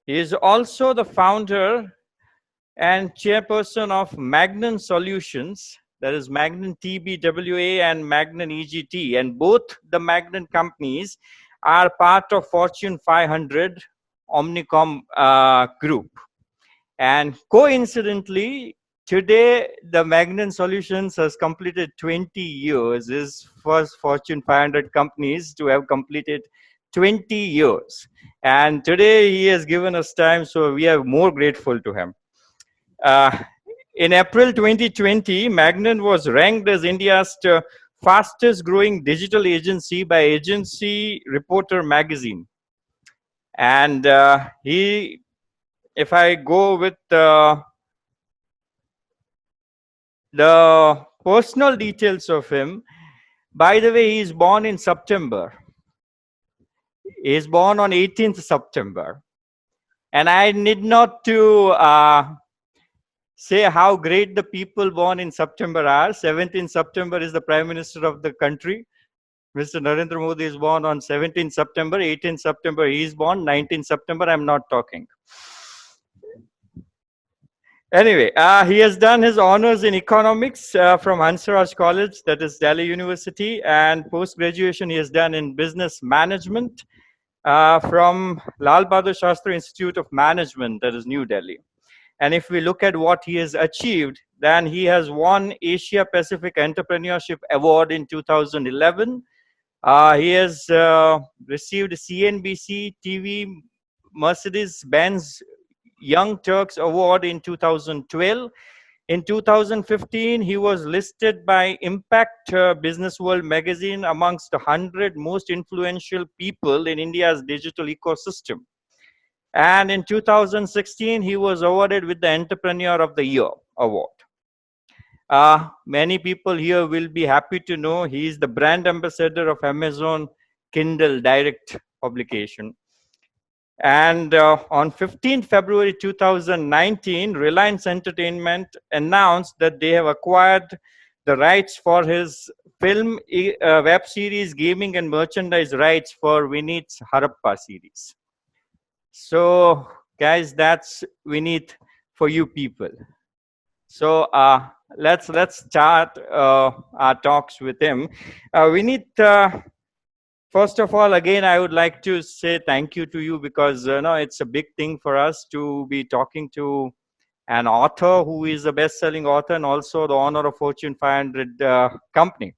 He is also the founder and chairperson of Magnan Solutions, that is Magnan TBWA and Magnan EGT, and both the Magnan companies are part of Fortune 500 Omnicom group. And coincidentally, today the Magnan Solutions has completed 20 years, is first Fortune 500 companies to have completed 20 years. And today he has given us time, so we are more grateful to him. Uh, in April 2020, Magnan was ranked as India's fastest growing digital agency by Agency Reporter magazine. And if I go with the personal details of him, by the way, he is born in September. He is born on 18th September. And I need not to say how great the people born in September are. 17th September is the Prime Minister of the country. Mr. Narendra Modi is born on 17th September. 18th September he is born. 19th September I'm not talking. Anyway, he has done his honors in economics from Hansraj College, that is Delhi University, and post-graduation he has done in business management from Lal Bahadur Shastri Institute of Management, that is New Delhi. And if we look at what he has achieved, then he has won Asia Pacific Entrepreneurship Award in 2011. He has received CNBC TV Mercedes-Benz Young Turks Award in 2012. In 2015, he was listed by Impact Business World magazine amongst the 100 most influential people in India's digital ecosystem. And in 2016, he was awarded with the Entrepreneur of the Year award. Many people here will be happy to know he is the brand ambassador of Amazon Kindle Direct publication. And on 15th February 2019, Reliance Entertainment announced that they have acquired the rights for his film, web series, gaming and merchandise rights for Vineet's Harappa series. So, guys, that's Vineet for you people. So let's start our talks with him. Vineet, first of all, again, I would like to say thank you to you because it's a big thing for us to be talking to an author who is a best-selling author and also the owner of Fortune 500 company.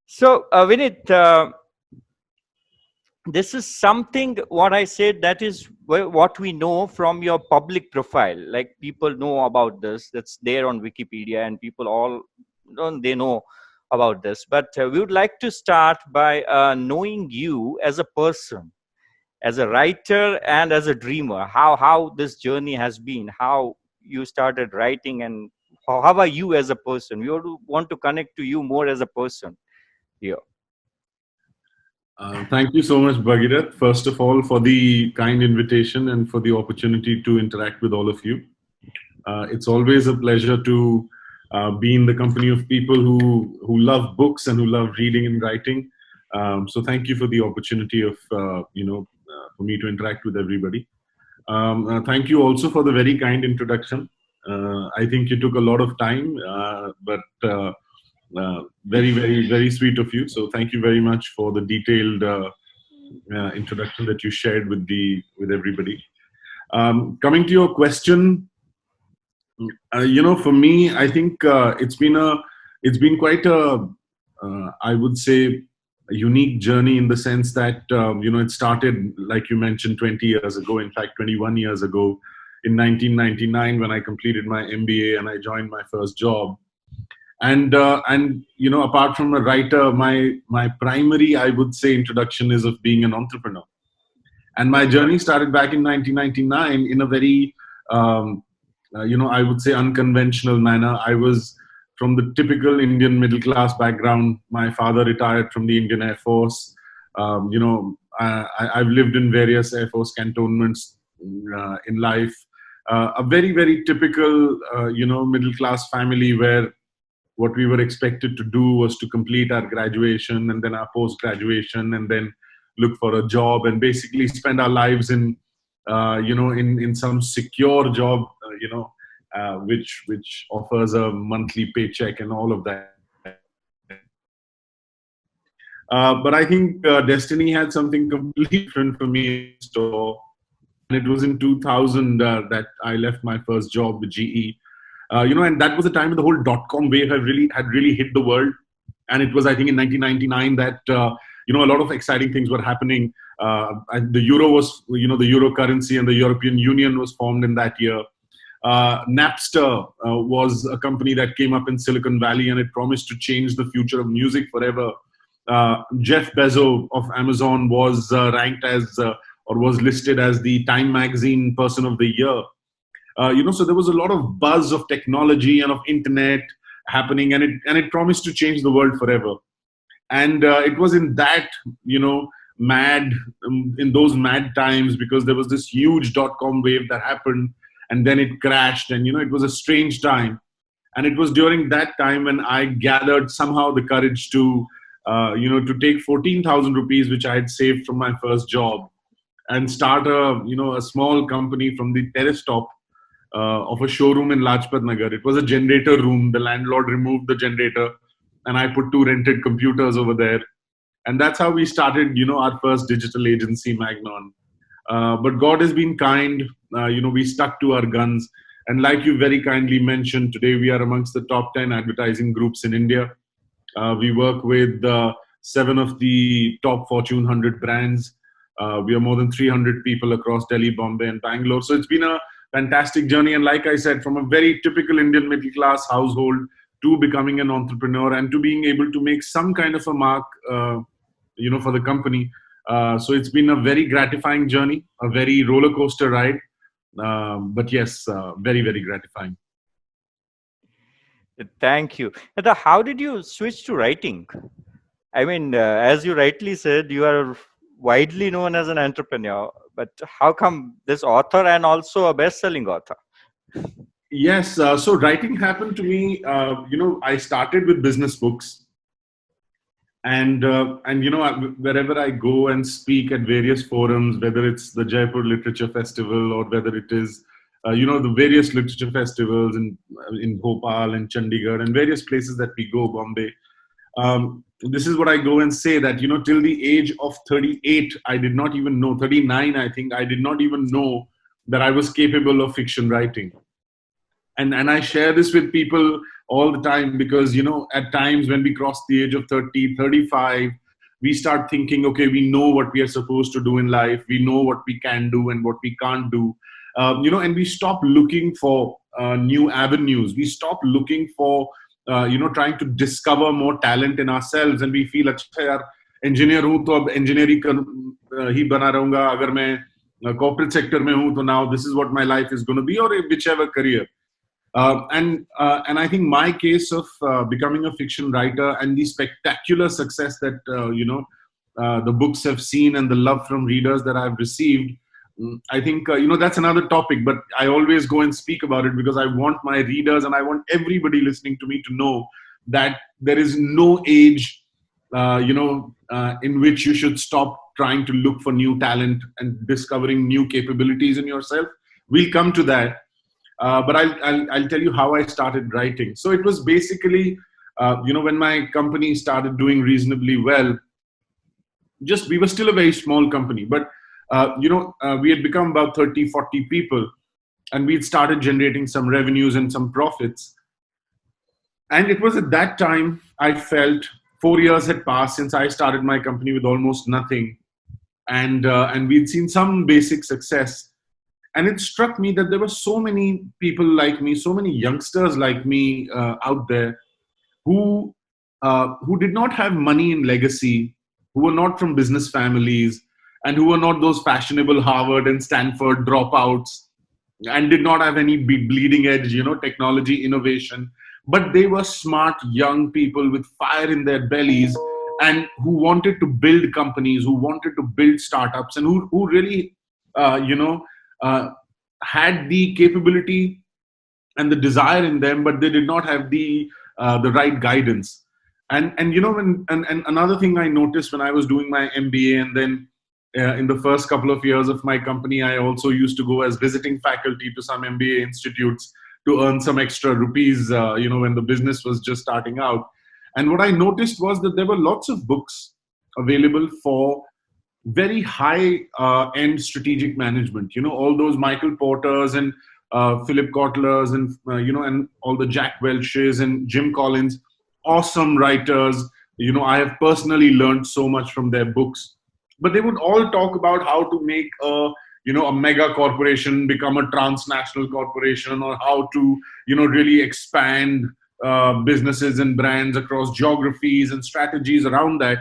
So, Vineet, this is something what I said, that is what we know from your public profile. Like people know about this, that's there on Wikipedia, and people all they know about this. But we would like to start by knowing you as a person, as a writer and as a dreamer, how this journey has been, how you started writing, and how are you as a person. We want to connect to you more as a person here. Thank you so much, Bhagirath, first of all, for the kind invitation and for the opportunity to interact with all of you. It's always a pleasure to be in the company of people who love books and who love reading and writing. So thank you for the opportunity of, for me to interact with everybody. Thank you also for the very kind introduction. I think you took a lot of time, but very, very, very sweet of you. So thank you very much for the detailed introduction that you shared with everybody. Coming to your question, for me, I think it's been quite a, I would say, a unique journey in the sense that it started, like you mentioned, 20 years ago. In fact, 21 years ago, in 1999, when I completed my MBA and I joined my first job. And apart from a writer, my primary, I would say, introduction is of being an entrepreneur. And my journey started back in 1999 in a very, I would say, unconventional manner. I was from the typical Indian middle class background. My father retired from the Indian Air Force. I've lived in various Air Force cantonments in life. A very, very typical, middle class family where what we were expected to do was to complete our graduation and then our post-graduation and then look for a job and basically spend our lives in, in some secure job, which offers a monthly paycheck and all of that. But I think destiny had something completely different for me in store. And it was in 2000 that I left my first job with GE. And that was the time when the whole dot-com wave had really hit the world. And it was, I think, in 1999 that a lot of exciting things were happening. And the euro was, the euro currency, and the European Union was formed in that year. Napster was a company that came up in Silicon Valley, and it promised to change the future of music forever. Jeff Bezos of Amazon was ranked as or was listed as the Time Magazine Person of the Year. So there was a lot of buzz of technology and of internet happening, and it promised to change the world forever. And it was in that, in those mad times, because there was this huge dot-com wave that happened, and then it crashed, and it was a strange time. And it was during that time when I gathered somehow the courage to take 14,000 rupees, which I had saved from my first job, and start a small company from the terrace top of a showroom in Lajpat Nagar. It was a generator room. The landlord removed the generator, and I put 2 rented computers over there. And that's how we started, our first digital agency, Magnon. But God has been kind. We stuck to our guns. And like you very kindly mentioned, today we are amongst the top 10 advertising groups in India. We work with 7 of the top Fortune 100 brands. We are more than 300 people across Delhi, Bombay, and Bangalore. So it's been a fantastic journey. And like I said, from a very typical Indian middle class household to becoming an entrepreneur and to being able to make some kind of a mark, for the company. So it's been a very gratifying journey, a very roller coaster ride. But yes, very, very gratifying. Thank you. How did you switch to writing? I mean, as you rightly said, you are widely known as an entrepreneur, but how come this author and also a best-selling author? Yes, so writing happened to me. I started with business books, and wherever I go and speak at various forums, whether it's the Jaipur Literature Festival or whether it is the various literature festivals in Bhopal and Chandigarh and various places that we go, Bombay. This is what I go and say, that till the age of 38, I did not even know, 39 I think, I did not even know that I was capable of fiction writing. And I share this with people all the time, because at times when we cross the age of 30, 35, we start thinking, okay, we know what we are supposed to do in life, we know what we can do and what we can't do, and we stop looking for new avenues. We stop looking for trying to discover more talent in ourselves, and we feel, अच्छा यार engineer हूँ तो अब engineering ही बना रहूँगा, अगर मैं corporate sector में हूँ तो now this is what my life is going to be, or whichever career. And I think my case of becoming a fiction writer and the spectacular success that the books have seen and the love from readers that I've received, I think that's another topic. But I always go and speak about it because I want my readers and I want everybody listening to me to know that there is no age, in which you should stop trying to look for new talent and discovering new capabilities in yourself. We'll come to that. But I'll tell you how I started writing. So it was basically, when my company started doing reasonably well, we were still a very small company, but, we had become about 30, 40 people, and we'd started generating some revenues and some profits. And it was at that time I felt 4 years had passed since I started my company with almost nothing. And we'd seen some basic success. And it struck me that there were so many people like me, so many youngsters like me out there who did not have money in legacy, who were not from business families, and who were not those fashionable Harvard and Stanford dropouts, and did not have any bleeding edge, technology innovation. But they were smart young people with fire in their bellies, and who wanted to build companies, who wanted to build startups, and who really, had the capability and the desire in them, but they did not have the right guidance. And you know, and another thing I noticed when I was doing my MBA, and then in the first couple of years of my company, I also used to go as visiting faculty to some MBA institutes to earn some extra rupees, you know, when the business was just starting out. And what I noticed was that there were lots of books available for very high end strategic management. You know, all those Michael Porters and Philip Kotlers and you know, and all the Jack Welches and Jim Collins, awesome writers. You know, I have personally learned so much from their books. But they would all talk about how to make a, you know, a mega corporation become a transnational corporation, or how to, you know, really expand businesses and brands across geographies and strategies around that.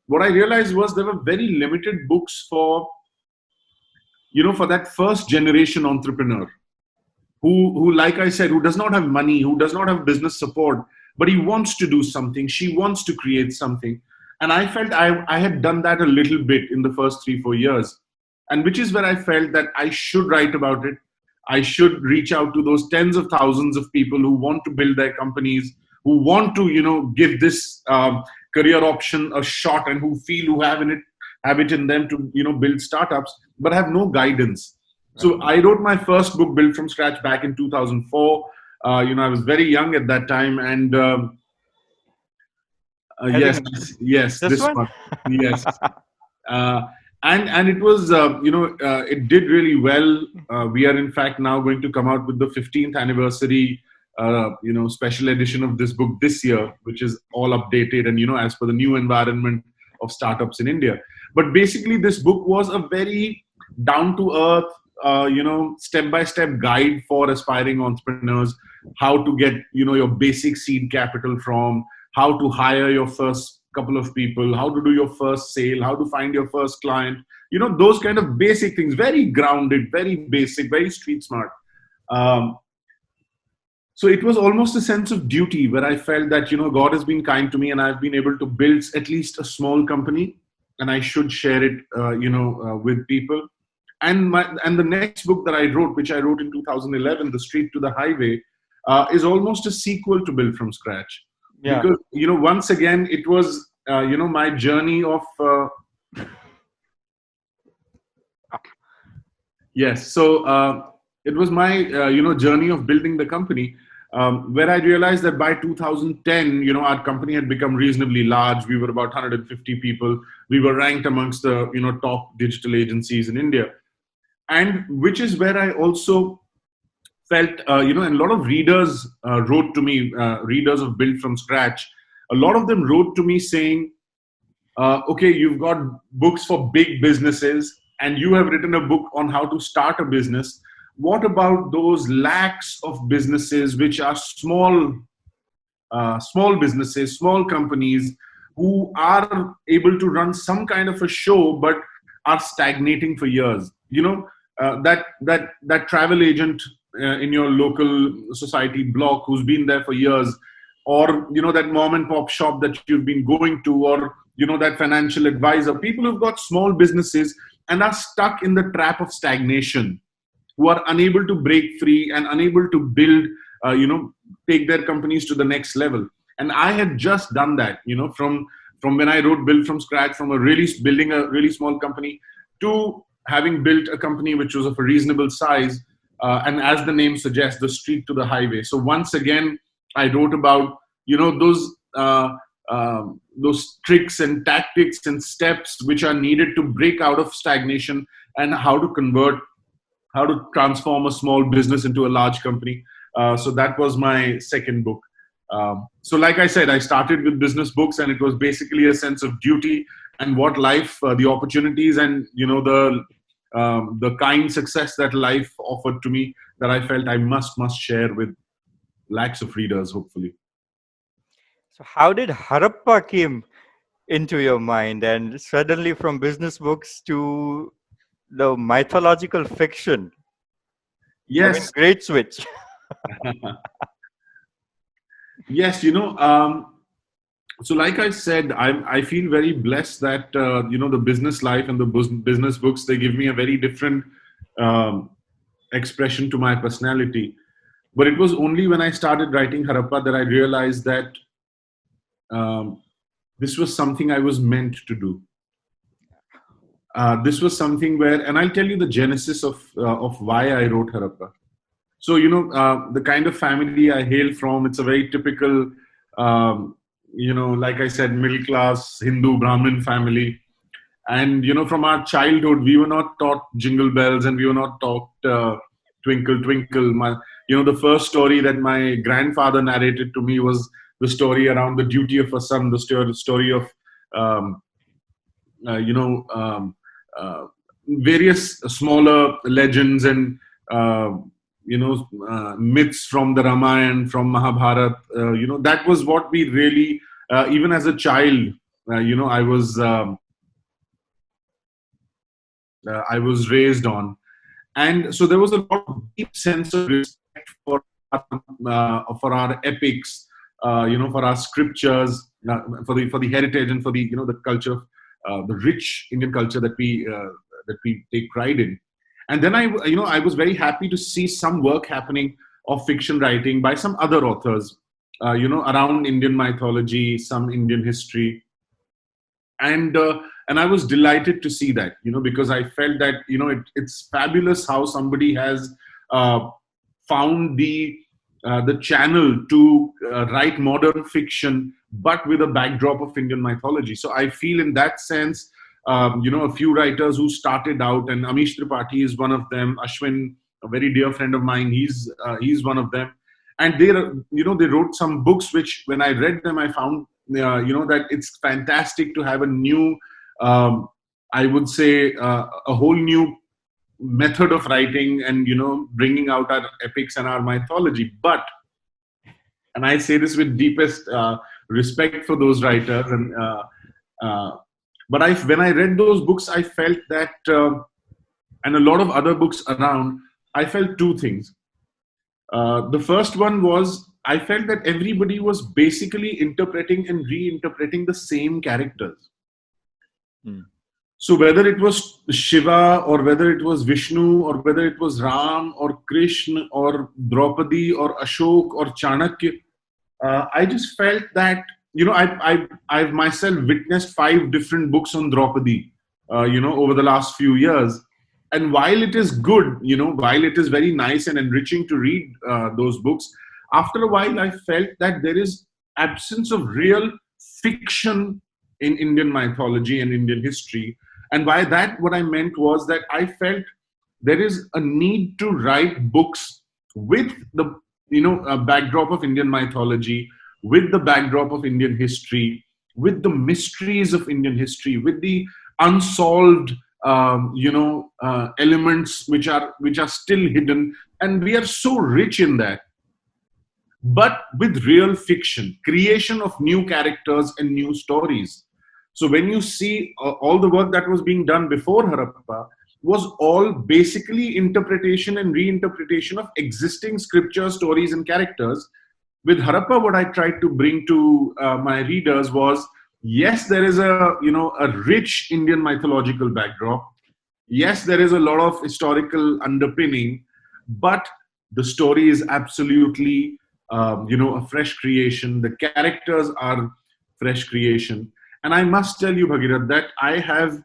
What I realized was there were very limited books for, you know, for that first generation entrepreneur who, like I said, who does not have money, who does not have business support, but he wants to do something. She wants to create something. And I felt I had done that a little bit in the first 3-4 years. And which is where I felt that I should write about it. I should reach out to those tens of thousands of people who want to build their companies, who want to, you know, give this career option a shot, and who feel who have it in them to, you know, build startups, but have no guidance. So I wrote my first book, Built from Scratch, back in 2004. You know, I was very young at that time, and yes, this one. yes. Uh, and it was, you know, it did really well. We are in fact now going to come out with the 15th anniversary, you know, special edition of this book this year, which is all updated and, you know, as per the new environment of startups in India. But basically, this book was a very down to earth, you know, step-by-step guide for aspiring entrepreneurs, how to get, you know, your basic seed capital from, how to hire your first couple of people, how to do your first sale, how to find your first client, you know, those kind of basic things, very grounded, very basic, very street smart. So it was almost a sense of duty where I felt that, you know, God has been kind to me and I've been able to build at least a small company, and I should share it, you know, with people. And the next book that I wrote, which I wrote in 2011, The Street to the Highway, is almost a sequel to Build from Scratch. Yeah. Because, you know, once again, it was, you know, my journey of, yes. So it was my, you know, journey of building the company, where I realized that by 2010, you know, our company had become reasonably large. We were about 150 people. We were ranked amongst the, you know, top digital agencies in India. And which is where I also felt, you know, and a lot of readers wrote to me, readers of Build from Scratch. A lot of them wrote to me saying, okay, you've got books for big businesses and you have written a book on how to start a business. What about those lakhs of businesses which are small businesses, small companies who are able to run some kind of a show but are stagnating for years? You know, that travel agent in your local society block who's been there for years, or, you know, that mom and pop shop that you've been going to, or, you know, that financial advisor, people who've got small businesses and are stuck in the trap of stagnation, who are unable to break free and unable to build, you know, take their companies to the next level. And I had just done that, you know, from when I wrote Build from Scratch, from building a really small company to having built a company which was of a reasonable size, and as the name suggests, the street to the highway. So once again, I wrote about, you know, those tricks and tactics and steps which are needed to break out of stagnation, and how to transform a small business into a large company. So that was my second book. So like I said, I started with business books, and it was basically a sense of duty and what life, the opportunities, and, you know, the kind success that life offered to me, that I felt I must share with lakhs of readers, hopefully. So how did Harappa came into your mind, and suddenly from business books to the mythological fiction? I mean, Yes. great switch. Yes, you know, so like I said, I feel very blessed that, you know, the business life and the business books, they give me a very different expression to my personality. But it was only when I started writing Harappa that I realized that this was something I was meant to do. This was something where, and I'll tell you the genesis of why I wrote Harappa. So, the kind of family I hail from, it's a very typical, like I said, middle class Hindu Brahmin family. And, from our childhood, we were not taught jingle bells and we were not taught twinkle, twinkle. The first story that my grandfather narrated to me was the story around the duty of a son, the story of, various smaller legends and myths from the Ramayana, from Mahabharata. That was what we really, even as a child, I was raised on. And so there was a lot of deep sense of respect for our epics, for our scriptures, for the heritage and for the culture, the rich Indian culture that we take pride in. And then I was very happy to see some work happening of fiction writing by some other authors, around Indian mythology, some Indian history. And I was delighted to see that, because I felt that, it's fabulous how somebody has found the channel to write modern fiction, but with a backdrop of Indian mythology. So I feel in that sense, a few writers who started out, and Amish Tripathi is one of them. Ashwin, a very dear friend of mine, he's one of them. And they wrote some books, which when I read them, I found, that it's fantastic to have a new, I would say, a whole new method of writing and, bringing out our epics and our mythology. But, and I say this with deepest respect for those writers, and but when I read those books, I felt that, and a lot of other books around, I felt two things. The first one was, I felt that everybody was basically interpreting and reinterpreting the same characters. So whether it was Shiva, or whether it was Vishnu, or whether it was Ram or Krishna or Draupadi or Ashok or Chanakya, I just felt that, I've myself witnessed 5 different books on Draupadi, over the last few years. And while it is good, while it is very nice and enriching to read those books, after a while I felt that there is absence of real fiction in Indian mythology and Indian history. And by that, what I meant was that I felt there is a need to write books with the, a backdrop of Indian mythology, with the backdrop of Indian history, with the mysteries of Indian history, with the unsolved elements which are still hidden, and we are so rich in that. But with real fiction, creation of new characters and new stories. So when you see all the work that was being done before Harappa was all basically interpretation and reinterpretation of existing scripture, stories, and characters. With Harappa, what I tried to bring to my readers was, yes, there is a rich Indian mythological backdrop. Yes, there is a lot of historical underpinning, but the story is absolutely, a fresh creation. The characters are fresh creation. And I must tell you, Bhagirath, that I have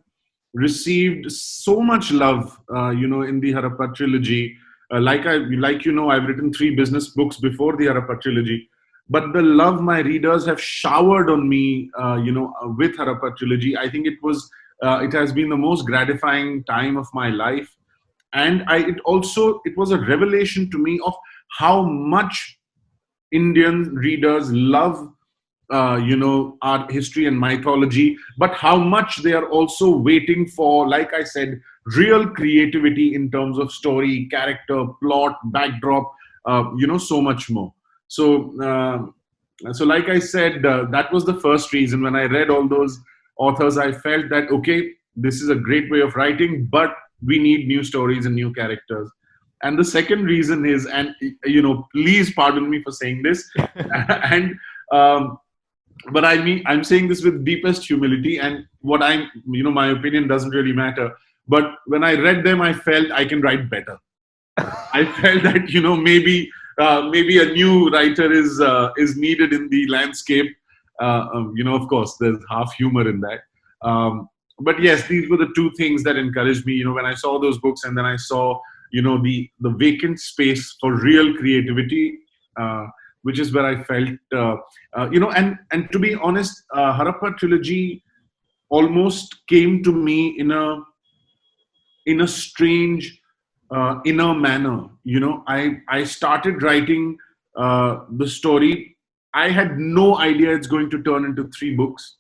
received so much love, in the Harappa Trilogy. I've written 3 business books before the Harappa Trilogy. But the love my readers have showered on me, with Harappa Trilogy, I think it has been the most gratifying time of my life. And it was a revelation to me of how much Indian readers love, our history and mythology, but how much they are also waiting for, like I said, real creativity in terms of story, character, plot, backdrop, so much more. So like I said, that was the first reason. When I read all those authors, I felt that, okay, this is a great way of writing, but we need new stories and new characters. And the second reason is, and please pardon me for saying this, and but I'm saying this with deepest humility, and my opinion doesn't really matter. But when I read them, I felt I can write better. I felt that maybe a new writer is needed in the landscape. Of course, there's half humor in that. But yes, these were the two things that encouraged me. When I saw those books, and then I saw, the vacant space for real creativity, which is where I felt, and to be honest, Harappa Trilogy almost came to me in a strange inner manner. I started writing the story. I had no idea it's going to turn into 3 books.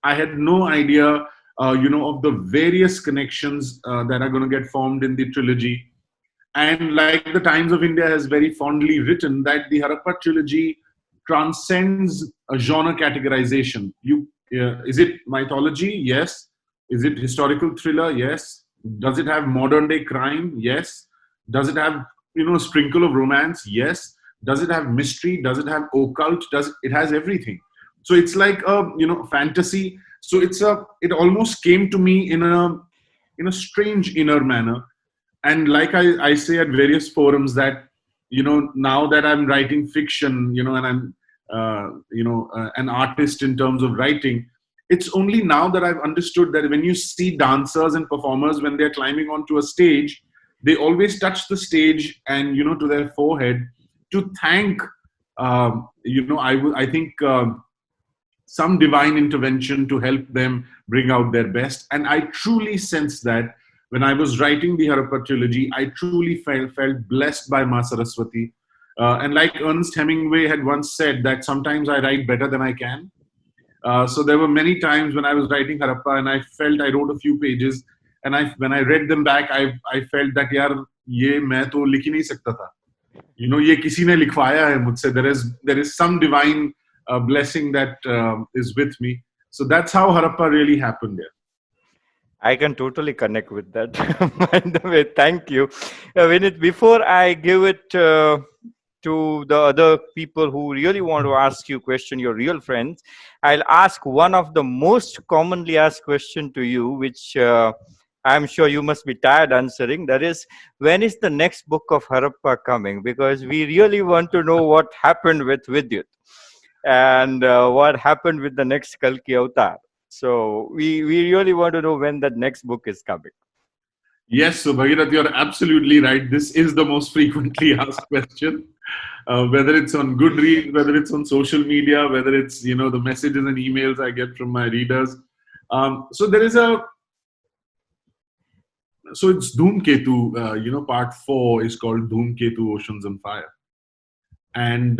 I had no idea, of the various connections that are going to get formed in the trilogy. And like the Times of India has very fondly written, that the Harappa Trilogy transcends a genre categorization. Is it mythology? Yes. Is it historical thriller? Yes. Does it have modern day crime? Yes. Does it have, a sprinkle of romance? Yes. Does it have mystery? Does it have occult? It has everything? So it's like a, fantasy. So it almost came to me in a strange inner manner. And like I say at various forums, that now that I'm writing fiction, and I'm an artist in terms of writing, it's only now that I've understood that when you see dancers and performers, when they're climbing onto a stage, they always touch the stage and to their forehead to thank, I think, some divine intervention to help them bring out their best. And I truly sense that when I was writing the Harappa Trilogy, I truly felt blessed by Ma Saraswati. And like Ernest Hemingway had once said, that sometimes I write better than I can. So there were many times when I was writing Harappa and I felt I wrote a few pages, and when I read them back, I felt that यार ये मैं तो लिख ही नहीं सकता था. ये किसी ने लिखवाया है मुझसे. There is some divine blessing that is with me. So that's how Harappa really happened there. I can totally connect with that. By the way, thank you. Vineet, before I give it to the other people who really want to ask you question, your real friends, I'll ask one of the most commonly asked question to you, which I'm sure you must be tired answering. That is, when is the next book of Harappa coming? Because we really want to know what happened with Vidyut and what happened with the next Kalki Avatar. So we really want to know when that next book is coming. Yes, so Bhagirath, you're absolutely right. This is the most frequently asked question. Whether it's on Goodreads, whether it's on social media, whether it's the messages and emails I get from my readers. So it's Dhoomketu. Part 4 is called Dhoomketu: Oceans on Fire, and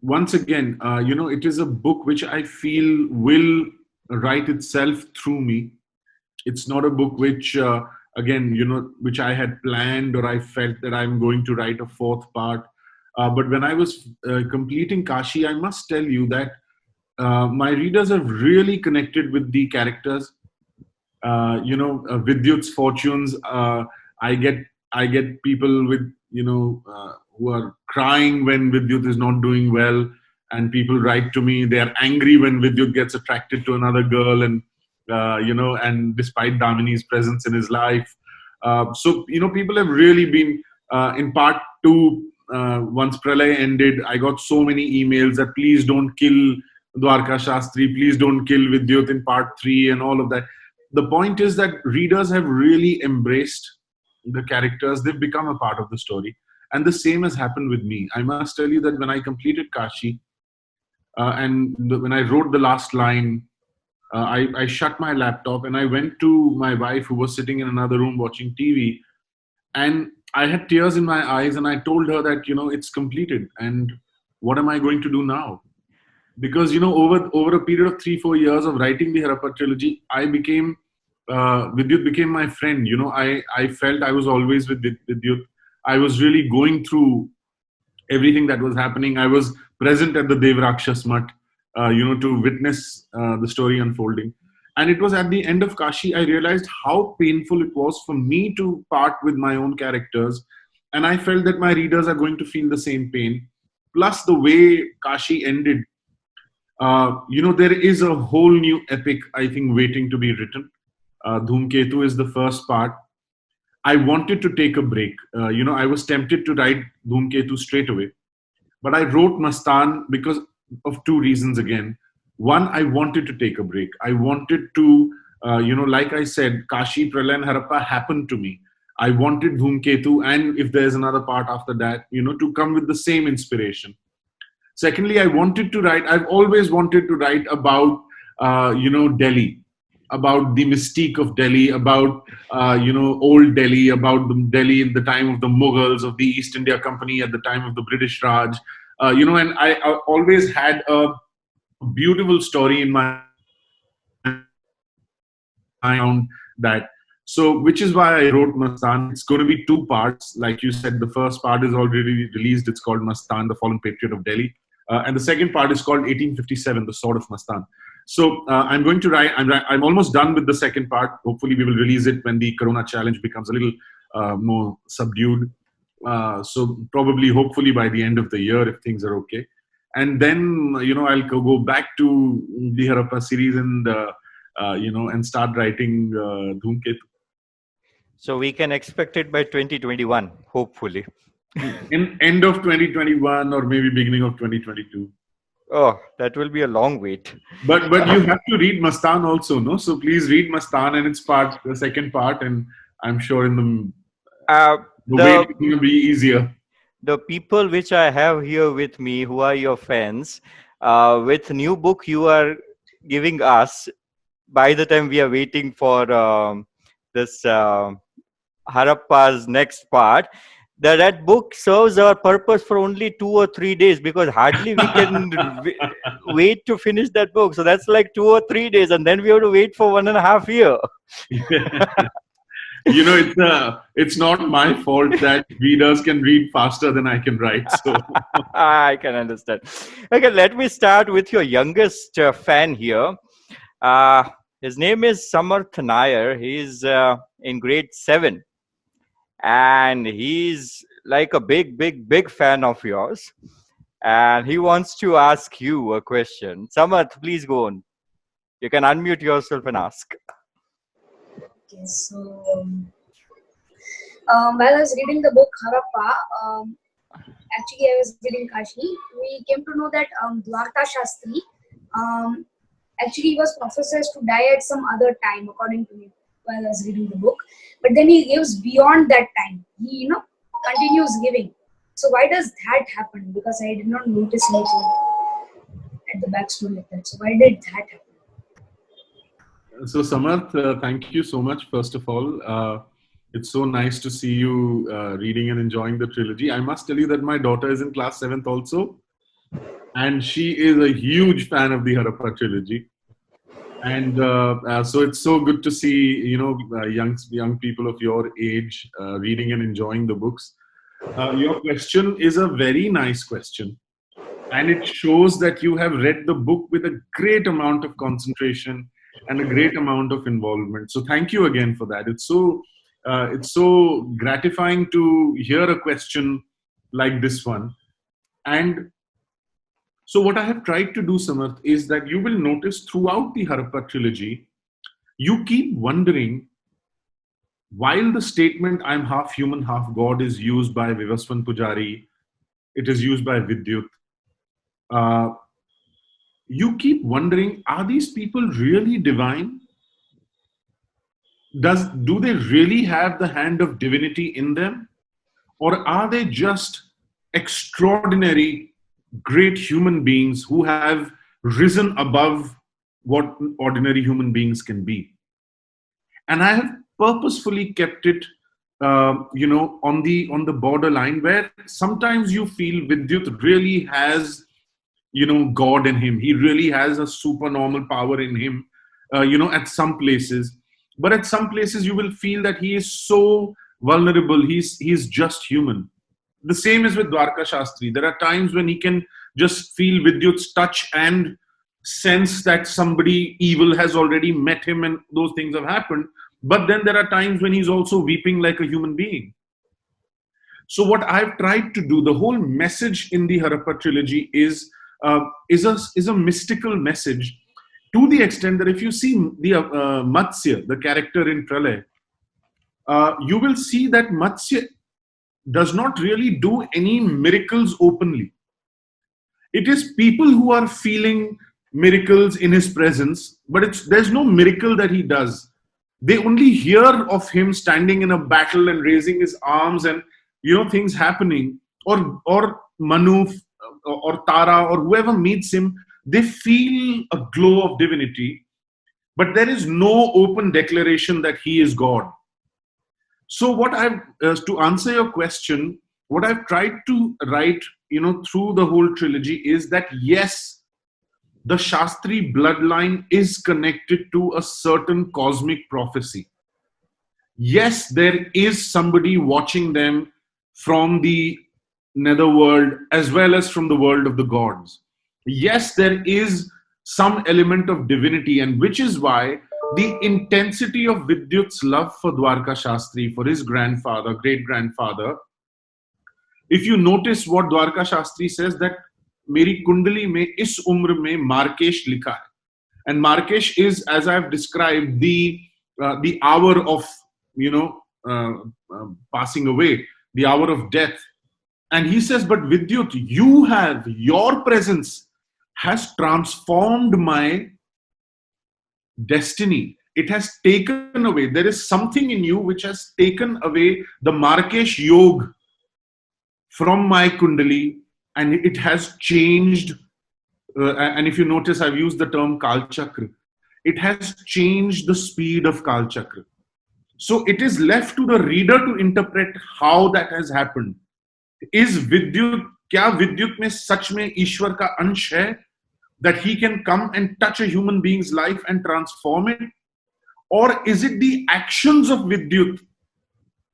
once again, it is a book which I feel will write itself through me. It's not a book which, which I had planned, or I felt that I'm going to write a 4th part. But when I was completing Kashi, I must tell you that my readers have really connected with the characters. Vidyut's fortunes. I get people with who are crying when Vidyut is not doing well, and people write to me. They are angry when Vidyut gets attracted to another girl, and and despite Damini's presence in his life. So people have really been in part 2. Once Pralay ended, I got so many emails that please don't kill Dwarka Shastri, please don't kill Vidyut in part 3, and all of that. The point is that readers have really embraced the characters. They've become a part of the story. And the same has happened with me. I must tell you that when I completed Kashi, when I wrote the last line, I shut my laptop and I went to my wife, who was sitting in another room watching TV. And I had tears in my eyes, and I told her that, it's completed. And what am I going to do now? Because, over a period of 3-4 years of writing the Harappa Trilogy, Vidyut became my friend. I felt I was always with Vidyut. I was really going through everything that was happening. I was present at the Devrakshas Mutt, to witness the story unfolding. And it was at the end of Kashi, I realized how painful it was for me to part with my own characters. And I felt that my readers are going to feel the same pain. Plus, the way Kashi ended, there is a whole new epic, I think, waiting to be written. Dhoomketu is the first part. I wanted to take a break. I was tempted to write Dhoomketu straight away. But I wrote Mastaan because of two reasons again. One, I wanted to take a break. I wanted to, like I said, Kashi, Pralay, and Harappa happened to me. I wanted Dhumketu, and if there's another part after that, to come with the same inspiration. Secondly, I wanted to write. I've always wanted to write about, Delhi, about the mystique of Delhi, about old Delhi, about the Delhi in the time of the Mughals, of the East India Company at the time of the British Raj. And I always had a beautiful story in my mind around that. So, which is why I wrote Mastaan. It's going to be two parts. Like you said, the first part is already released. It's called Mastaan, the Fallen Patriot of Delhi. And the second part is called 1857, the Sword of Mastaan. So I'm going to write, I'm almost done with the second part. Hopefully we will release it when the Corona challenge becomes a little more subdued. So probably, hopefully by the end of the year, if things are okay. And then, I'll go back to the Harappa series and, and start writing Dhumketu. So we can expect it by 2021, hopefully. In end of 2021 or maybe beginning of 2022. Oh, that will be a long wait. But you have to read Mastaan also, no? So please read Mastaan and its part, the second part, and I'm sure in the wait is going to be easier. The people which I have here with me, who are your fans, with new book you are giving us, by the time we are waiting for this Harappa's next part, that book serves our purpose for only 2 or 3 days, because hardly we can wait to finish that book. So that's like 2 or 3 days, and then we have to wait for 1.5 years. It's not my fault that readers can read faster than I can write. So I can understand. Okay, let me start with your youngest fan here. His name is Samarth Nair. He's in grade 7. And he's like a big fan of yours. And he wants to ask you a question. Samarth, please go on. You can unmute yourself and ask. Okay, so while I was reading the book Harappa, actually I was reading Kashi, we came to know that Dwarka Shastri actually was prophesied to die at some other time, according to me, while I was reading the book. But then he gives beyond that time. He, continues giving. So why does that happen? Because I did not notice anything at the backstory like that. So why did that happen? So Samarth, thank you so much. First of all, it's so nice to see you reading and enjoying the trilogy. I must tell you that my daughter is in class 7th also, and she is a huge fan of the Harappa trilogy. And so it's so good to see, young people of your age reading and enjoying the books. Your question is a very nice question. And it shows that you have read the book with a great amount of concentration and a great amount of involvement. So thank you again for that. It's so gratifying to hear a question like this one. And so what I have tried to do, Samarth, is that you will notice throughout the Harappa trilogy, you keep wondering, while the statement "I'm half human, half God" is used by Vivaswan Pujari, it is used by Vidyut, you keep wondering, are these people really divine? Do they really have the hand of divinity in them? Or are they just extraordinary, great human beings who have risen above what ordinary human beings can be? And I have purposefully kept it, on the borderline, where sometimes you feel Vidyut really has, God in him. He really has a supernormal power in him, at some places. But at some places you will feel that he is so vulnerable. He's just human. The same is with Dwarka Shastri. There are times when he can just feel Vidyut's touch and sense that somebody evil has already met him and those things have happened. But then there are times when he's also weeping like a human being. So what I've tried to do, the whole message in the Harappa trilogy is a mystical message, to the extent that if you see the Matsya, the character in Pralay, you will see that Matsya does not really do any miracles openly. It is people who are feeling miracles in his presence, but there's no miracle that he does. They only hear of him standing in a battle and raising his arms and things happening, or Manu or Tara or whoever meets him, they feel a glow of divinity, but there is no open declaration that he is God. So what to answer your question, what I've tried to write, through the whole trilogy is that yes, the Shastri bloodline is connected to a certain cosmic prophecy. Yes, there is somebody watching them from the netherworld as well as from the world of the gods. Yes, there is some element of divinity, and which is why the intensity of Vidyut's love for Dwarka Shastri, for his grandfather, great-grandfather, if you notice what Dwarka Shastri says, that Meri Kundali mein is umr mein Markesh likha hai. And Markesh is, as I've described, the hour of passing away, the hour of death. And he says, but Vidyut, your presence has transformed my destiny. It has taken away. There is something in you which has taken away the Markesh Yog from my Kundali, and it has changed. And if you notice, I've used the term Kal Chakra. It has changed the speed of Kal Chakra. So it is left to the reader to interpret how that has happened. Is Vidyut, kya Vidyut mein sach mein Ishwar ka ansh hai, that he can come and touch a human being's life and transform it? Or is it the actions of Vidyut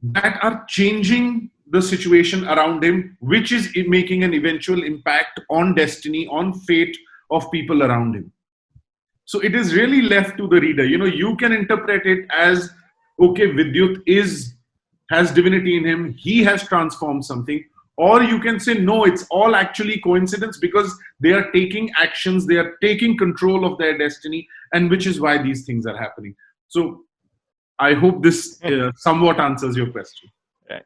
that are changing the situation around him, which is making an eventual impact on destiny, on fate of people around him? So it is really left to the reader. You can interpret it as, okay, Vidyut has divinity in him, he has transformed something. Or you can say, no, it's all actually coincidence because they are taking actions, they are taking control of their destiny, and which is why these things are happening. So I hope this somewhat answers your question. Right.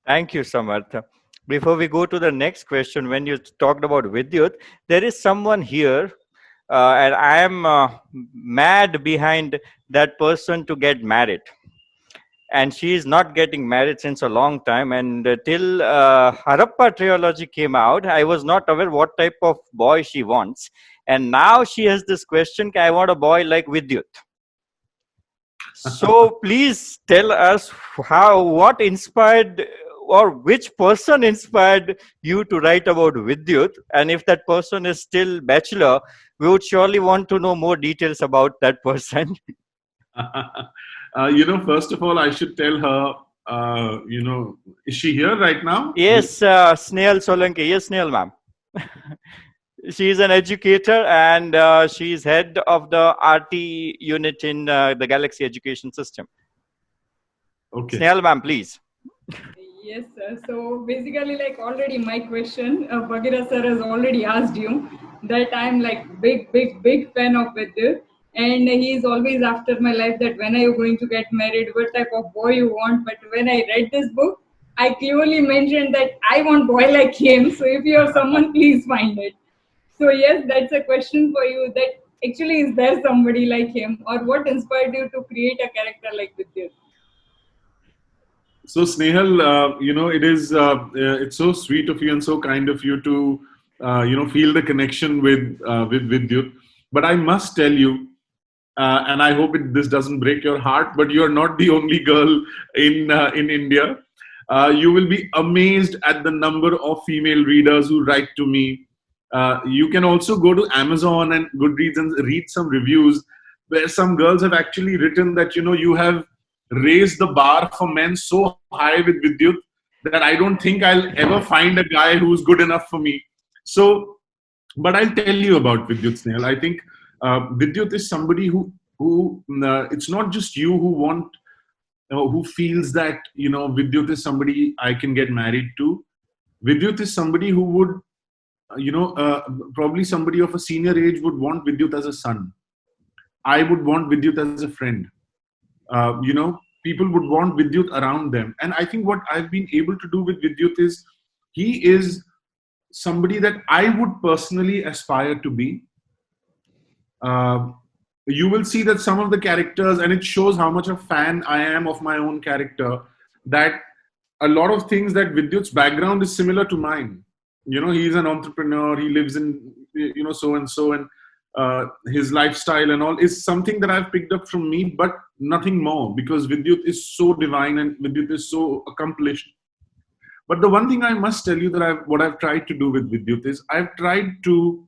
Thank you, Samarth. Before we go to the next question, when you talked about Vidyut, there is someone here, and I am mad behind that person to get married. And she is not getting married since a long time. And till Harappa Triology came out, I was not aware what type of boy she wants. And now she has this question, I want a boy like Vidyut. So please tell us what inspired, or which person inspired you to write about Vidyut. And if that person is still bachelor, we would surely want to know more details about that person. First of all, I should tell her, is she here right now? Yes, Snehal Solanki. Yes, Snehal ma'am. She is an educator, and she is head of the RT unit in the Galaxy Education System. Okay. Snehal ma'am, please. Yes, sir. So basically, like already my question, Bhagirath sir has already asked you that I'm like big fan of Vidyut. And he's always after my life that when are you going to get married, what type of boy you want. But when I read this book, I clearly mentioned that I want boy like him. So if you have someone, please find it. So yes, that's a question for you, that actually is there somebody like him, or what inspired you to create a character like Vidyut? So Snehal, it's so sweet of you and so kind of you to, feel the connection with Vidyut. But I must tell you, and I hope this doesn't break your heart, but you are not the only girl in India. You will be amazed at the number of female readers who write to me. You can also go to Amazon and Goodreads and read some reviews where some girls have actually written that, you have raised the bar for men so high with Vidyut that I don't think I'll ever find a guy who's good enough for me. So, but I'll tell you about Vidyut, Snehal. I think Vidyut is somebody who it's not just you who feels that, Vidyut is somebody I can get married to. Vidyut is somebody who would, probably somebody of a senior age would want Vidyut as a son. I would want Vidyut as a friend. People would want Vidyut around them. And I think what I've been able to do with Vidyut is, he is somebody that I would personally aspire to be. You will see that some of the characters, and it shows how much a fan I am of my own character, that a lot of things that Vidyut's background is similar to mine. You know, he's an entrepreneur, he lives in, you know, so and so, and his lifestyle and all is something that I've picked up from me, but nothing more, because Vidyut is so divine and Vidyut is so accomplished. But the one thing I must tell you that what I've tried to do with Vidyut is I've tried to,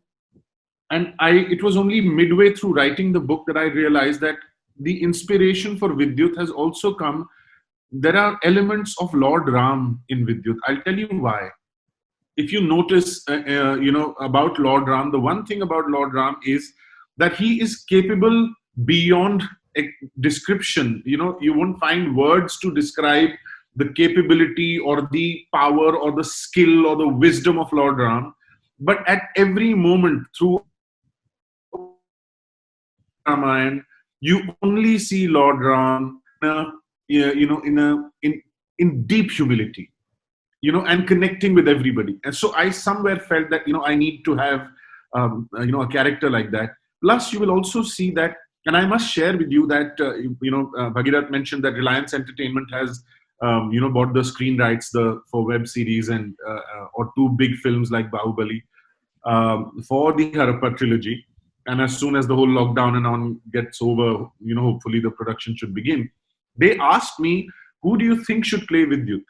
and it was only midway through writing the book that I realized that the inspiration for Vidyut has also come. There are elements of Lord Ram in Vidyut. I'll tell you why. If you notice, you know, about Lord Ram, the one thing about Lord Ram is that he is capable beyond a description. You know, you won't find words to describe the capability or the power or the skill or the wisdom of Lord Ram. But at every moment through Ramayana, you only see Lord Ram, you know, in deep humility, you know, and connecting with everybody. And so I somewhere felt that, you know, I need to have, you know, a character like that. Plus, you will also see that, and I must share with you that, you know, Bhagirath mentioned that Reliance Entertainment has, you know, bought the screen rights for web series and or two big films like Bahubali for the Harappa Trilogy. And as soon as the whole lockdown and on gets over, you know, hopefully the production should begin. They asked me, who do you think should play Vidyut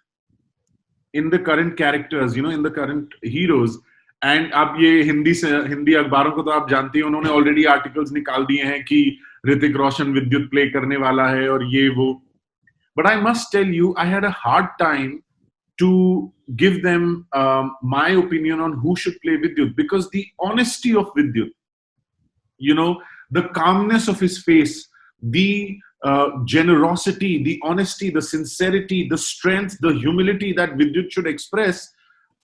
in the current characters, you know, in the current heroes? And अब ये हिंदी अखबारों को तो आप जानते हैं, उन्होंने already articles निकाल दिए हैं कि ऋतिक रोशन विद्युत play करने वाला है और ये वो. But I must tell you, I had a hard time to give them my opinion on who should play Vidyut, because the honesty of Vidyut, you know, the calmness of his face, the generosity, the honesty, the sincerity, the strength, the humility that Vidyut should express,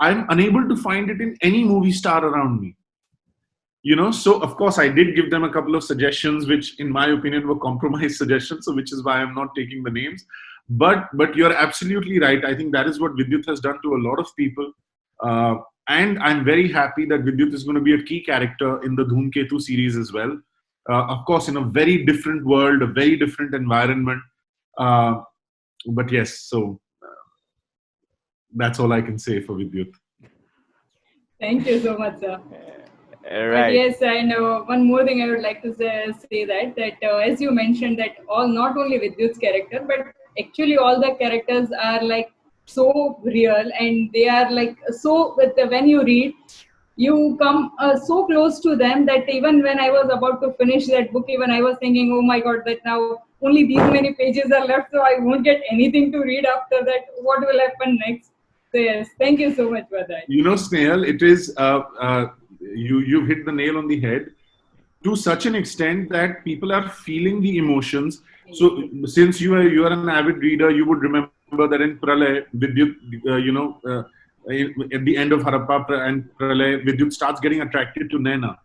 I'm unable to find it in any movie star around me. You know, so of course I did give them a couple of suggestions, which in my opinion were compromise suggestions, so which is why I'm not taking the names. But you're absolutely right. I think that is what Vidyut has done to a lot of people. And I'm very happy that Vidyut is going to be a key character in the Dhoomketu series as well. Of course, in a very different world, a very different environment. But yes, so that's all I can say for Vidyut. Thank you so much, sir. Right. But yes, and one more thing I would like to say that as you mentioned that not only Vidyut's character, but actually all the characters are like so real, and they are like so, when you read, you come so close to them that even when I was about to finish that book, even I was thinking, oh my God, that now only these many pages are left, so I won't get anything to read after that. What will happen next? So yes, thank you so much for that. You know, Snehal, it is, you've hit the nail on the head to such an extent that people are feeling the emotions. So since you are an avid reader, you would remember that in Pralay, Vidyut, you know, at the end of Harappa and Pralay, Vidyut starts getting attracted to Naina.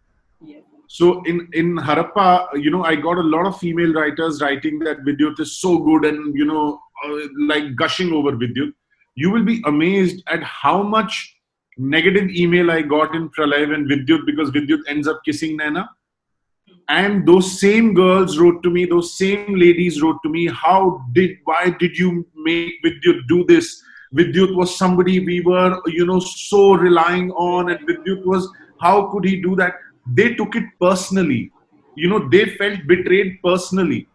Yes. So in Harappa, you know, I got a lot of female writers writing that Vidyut is so good and, you know, like gushing over Vidyut. You will be amazed at how much negative email I got in Pralay when Vidyut, because Vidyut ends up kissing Naina. And those same girls wrote to me, those same ladies wrote to me, why did you make Vidyut do this? Vidyut was somebody we were, you know, so relying on, and Vidyut was, how could he do that? They took it personally. You know, they felt betrayed personally.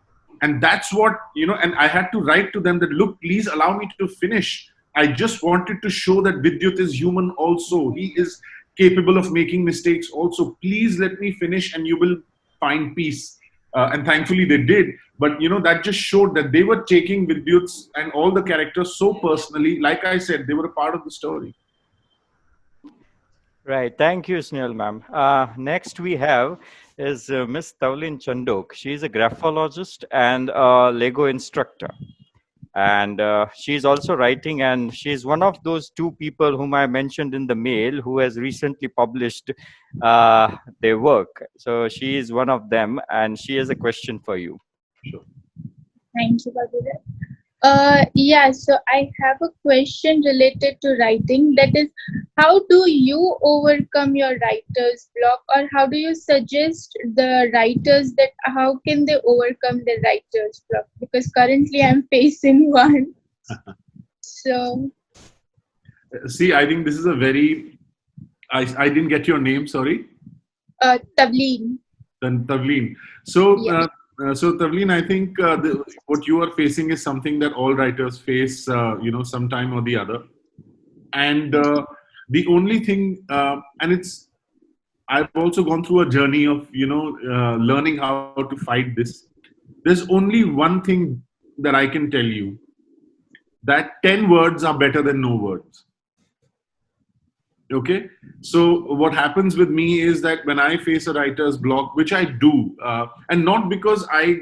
And that's what, you know, and I had to write to them that, look, please allow me to finish. I just wanted to show that Vidyut is human also. He is capable of making mistakes also. Please let me finish and you will find peace. And thankfully they did. But, you know, that just showed that they were taking Vidyut's and all the characters so personally. Like I said, they were a part of the story. Right. Thank you, Snehal ma'am. Next we have is Miss Tavlin Chandok. She's a graphologist and a Lego instructor. And she's also writing, and she's one of those two people whom I mentioned in the mail who has recently published their work. So she is one of them, and she has a question for you. Sure. Thank you, Bhagirath. Yeah, so I have a question related to writing. That is, how do you overcome your writer's block, or how do you suggest the writers that how can they overcome the writer's block? Because currently I'm facing one. So, See, I think this is a very. I didn't get your name. Sorry. Tavleen. Tavleen. So, Yeah. Tavleen, I think what you are facing is something that all writers face, sometime or the other. And the only thing, and it's, I've also gone through a journey of, learning how to fight this. There's only one thing that I can tell you, that 10 words are better than no words. Okay, so what happens with me is that when I face a writer's block, which I do, and not because I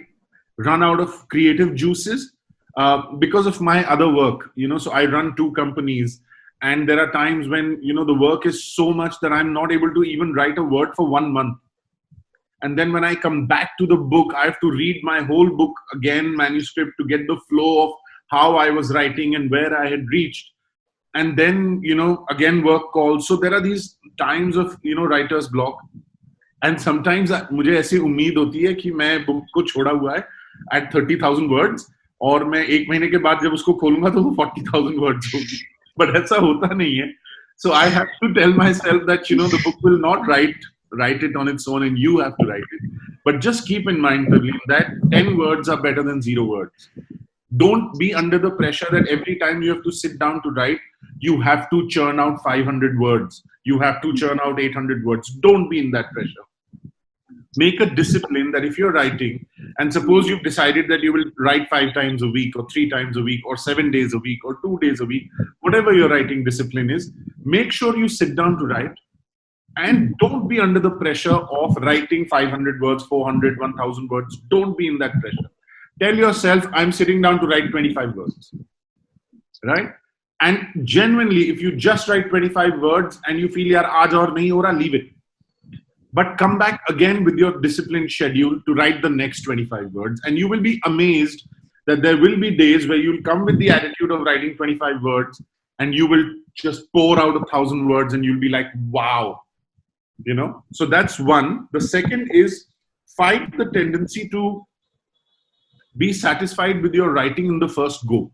run out of creative juices, because of my other work, so I run two companies, and there are times when, the work is so much that I'm not able to even write a word for 1 month. And then when I come back to the book, I have to read my whole book again, manuscript, to get the flow of how I was writing and where I had reached. And then, again, work calls. So there are these times of, writer's block. And sometimes मुझे ऐसी उम्मीद होती है कि मैं book को छोड़ा हुआ है at 30,000 words, और मैं 1 महीने के बाद जब उसको खोलूंगा तो वो 40,000 words होगी. But ऐसा होता नहीं है. So I have to tell myself that, the book will not write it on its own, and you have to write it. But just keep in mind, Tavleen, that 10 words are better than 0 words. Don't be under the pressure that every time you have to sit down to write, you have to churn out 500 words. You have to churn out 800 words. Don't be in that pressure. Make a discipline that if you're writing, and suppose you've decided that you will write 5 times a week, or 3 times a week, or 7 days a week, or 2 days a week, whatever your writing discipline is, make sure you sit down to write. And don't be under the pressure of writing 500 words, 400, 1000 words. Don't be in that pressure. Tell yourself, I'm sitting down to write 25 words. Right? And genuinely, if you just write 25 words and you feel, yaar, aaj aur nahi ho raha, leave it. But come back again with your disciplined schedule to write the next 25 words. And you will be amazed that there will be days where you'll come with the attitude of writing 25 words and you will just pour out 1,000 words and you'll be like, wow. So that's one. The second is fight the tendency to be satisfied with your writing in the first go.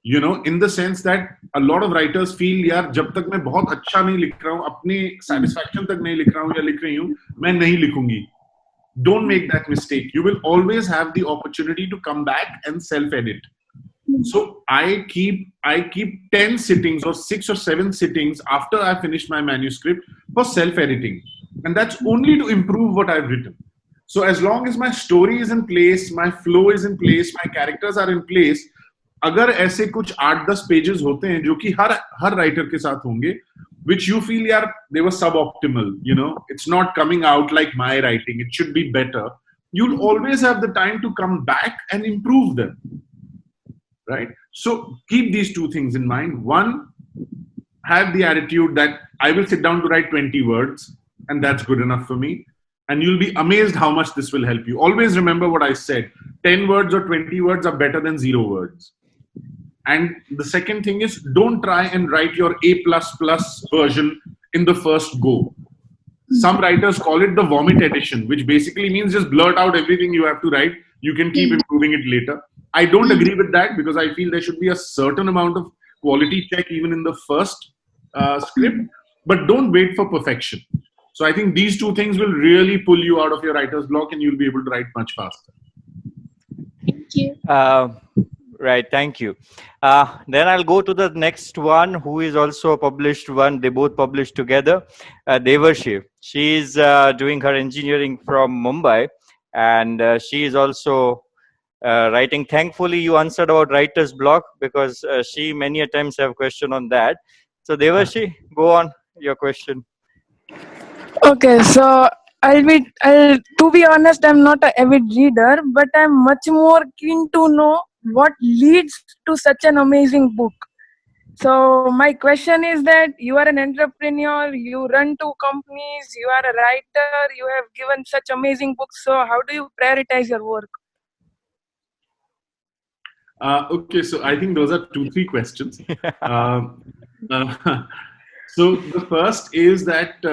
In the sense that a lot of writers feel, यार जब तक मैं बहुत अच्छा नहीं लिख रहा हूँ, अपने satisfaction तक नहीं लिख रहा हूँ या लिख रही हूँ, मैं नहीं लिखूंगी. Don't make that mistake. You will always have the opportunity to come back and self-edit. So I keep 10 sittings or 6 or 7 sittings after I finish my manuscript for self-editing, and that's only to improve what I've written. So as long as my story is in place, my flow is in place, my characters are in place, अगर ऐसे कुछ 8-10 pages होते हैं जो कि हर writer के साथ होंगे, which you feel, यार, they were suboptimal, it's not coming out like my writing, it should be better, you'll always have the time to come back and improve them. Right? So keep these two things in mind. One, have the attitude that I will sit down to write 20 words and that's good enough for me. And you'll be amazed how much this will help you. Always remember what I said. 10 words or 20 words are better than 0 words. And the second thing is, don't try and write your A++ version in the first go. Some writers call it the vomit edition, which basically means just blurt out everything you have to write. You can keep improving it later. I don't agree with that, because I feel there should be a certain amount of quality check even in the first script, but don't wait for perfection. So I think these two things will really pull you out of your writer's block and you'll be able to write much faster. Thank you. Right, thank you. Then I'll go to the next one, who is also a published one. They both published together. Devarshi. She is doing her engineering from Mumbai, and she is also writing. Thankfully, you answered about writer's block, because she many a times have question on that. So Devarshi, go on your question. Okay, so to be honest, I'm not an avid reader, but I'm much more keen to know what leads to such an amazing book. So my question is that you are an entrepreneur, you run 2 companies, you are a writer, you have given such amazing books. So how do you prioritize your work? Okay, so I think those are 2-3 questions. Um so the first is that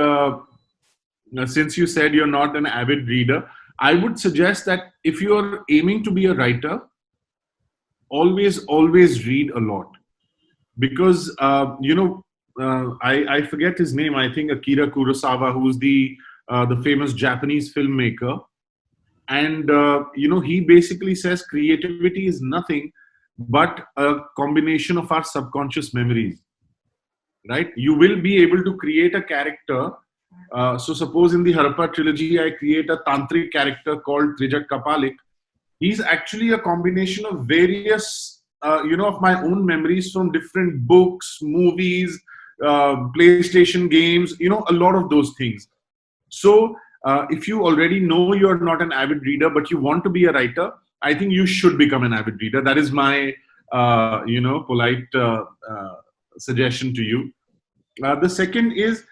since you said you're not an avid reader, I would suggest that if you're aiming to be a writer, always read a lot, because I forget his name. I think Akira Kurosawa, who's the famous Japanese filmmaker, and he basically says creativity is nothing but a combination of our subconscious memories, right? You will be able to create a character. So suppose in the Harappa Triology, I create a tantric character called Trijat Kapalik. He's actually a combination of various, of my own memories from different books, movies, PlayStation games, a lot of those things. So if you already know you're not an avid reader, but you want to be a writer, I think you should become an avid reader. That is my, polite suggestion to you. The second is,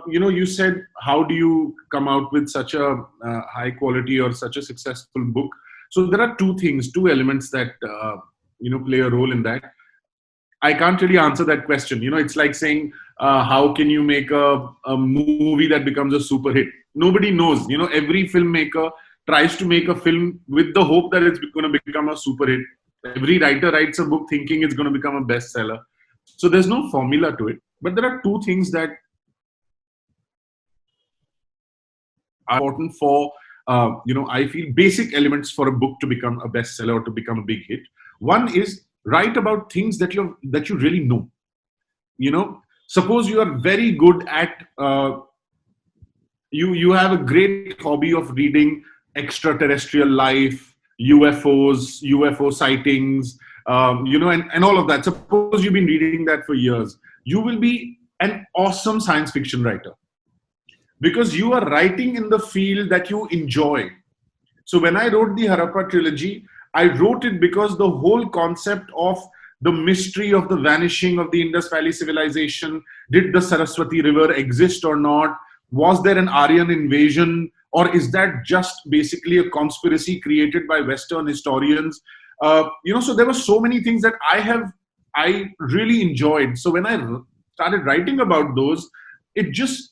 you said, how do you come out with such a high quality or such a successful book? So there are two elements that play a role in that. I can't really answer that question. It's like saying, how can you make a movie that becomes a super hit? Nobody knows. Every filmmaker tries to make a film with the hope that it's going to become a super hit. Every writer writes a book thinking it's going to become a bestseller. So there's no formula to it. But there are two things that are important for, I feel basic elements for a book to become a bestseller or to become a big hit. One is write about things that you really know. Suppose you are very good at, you have a great hobby of reading extraterrestrial life, UFO sightings, and all of that. Suppose you've been reading that for years. You will be an awesome science fiction writer, because you are writing in the field that you enjoy. So when I wrote the Harappa Trilogy, I wrote it because the whole concept of the mystery of the vanishing of the Indus Valley civilization, did the Saraswati River exist or not? Was there an Aryan invasion? Or is that just basically a conspiracy created by Western historians? So there were so many things that I really enjoyed. So when I started writing about those, it just,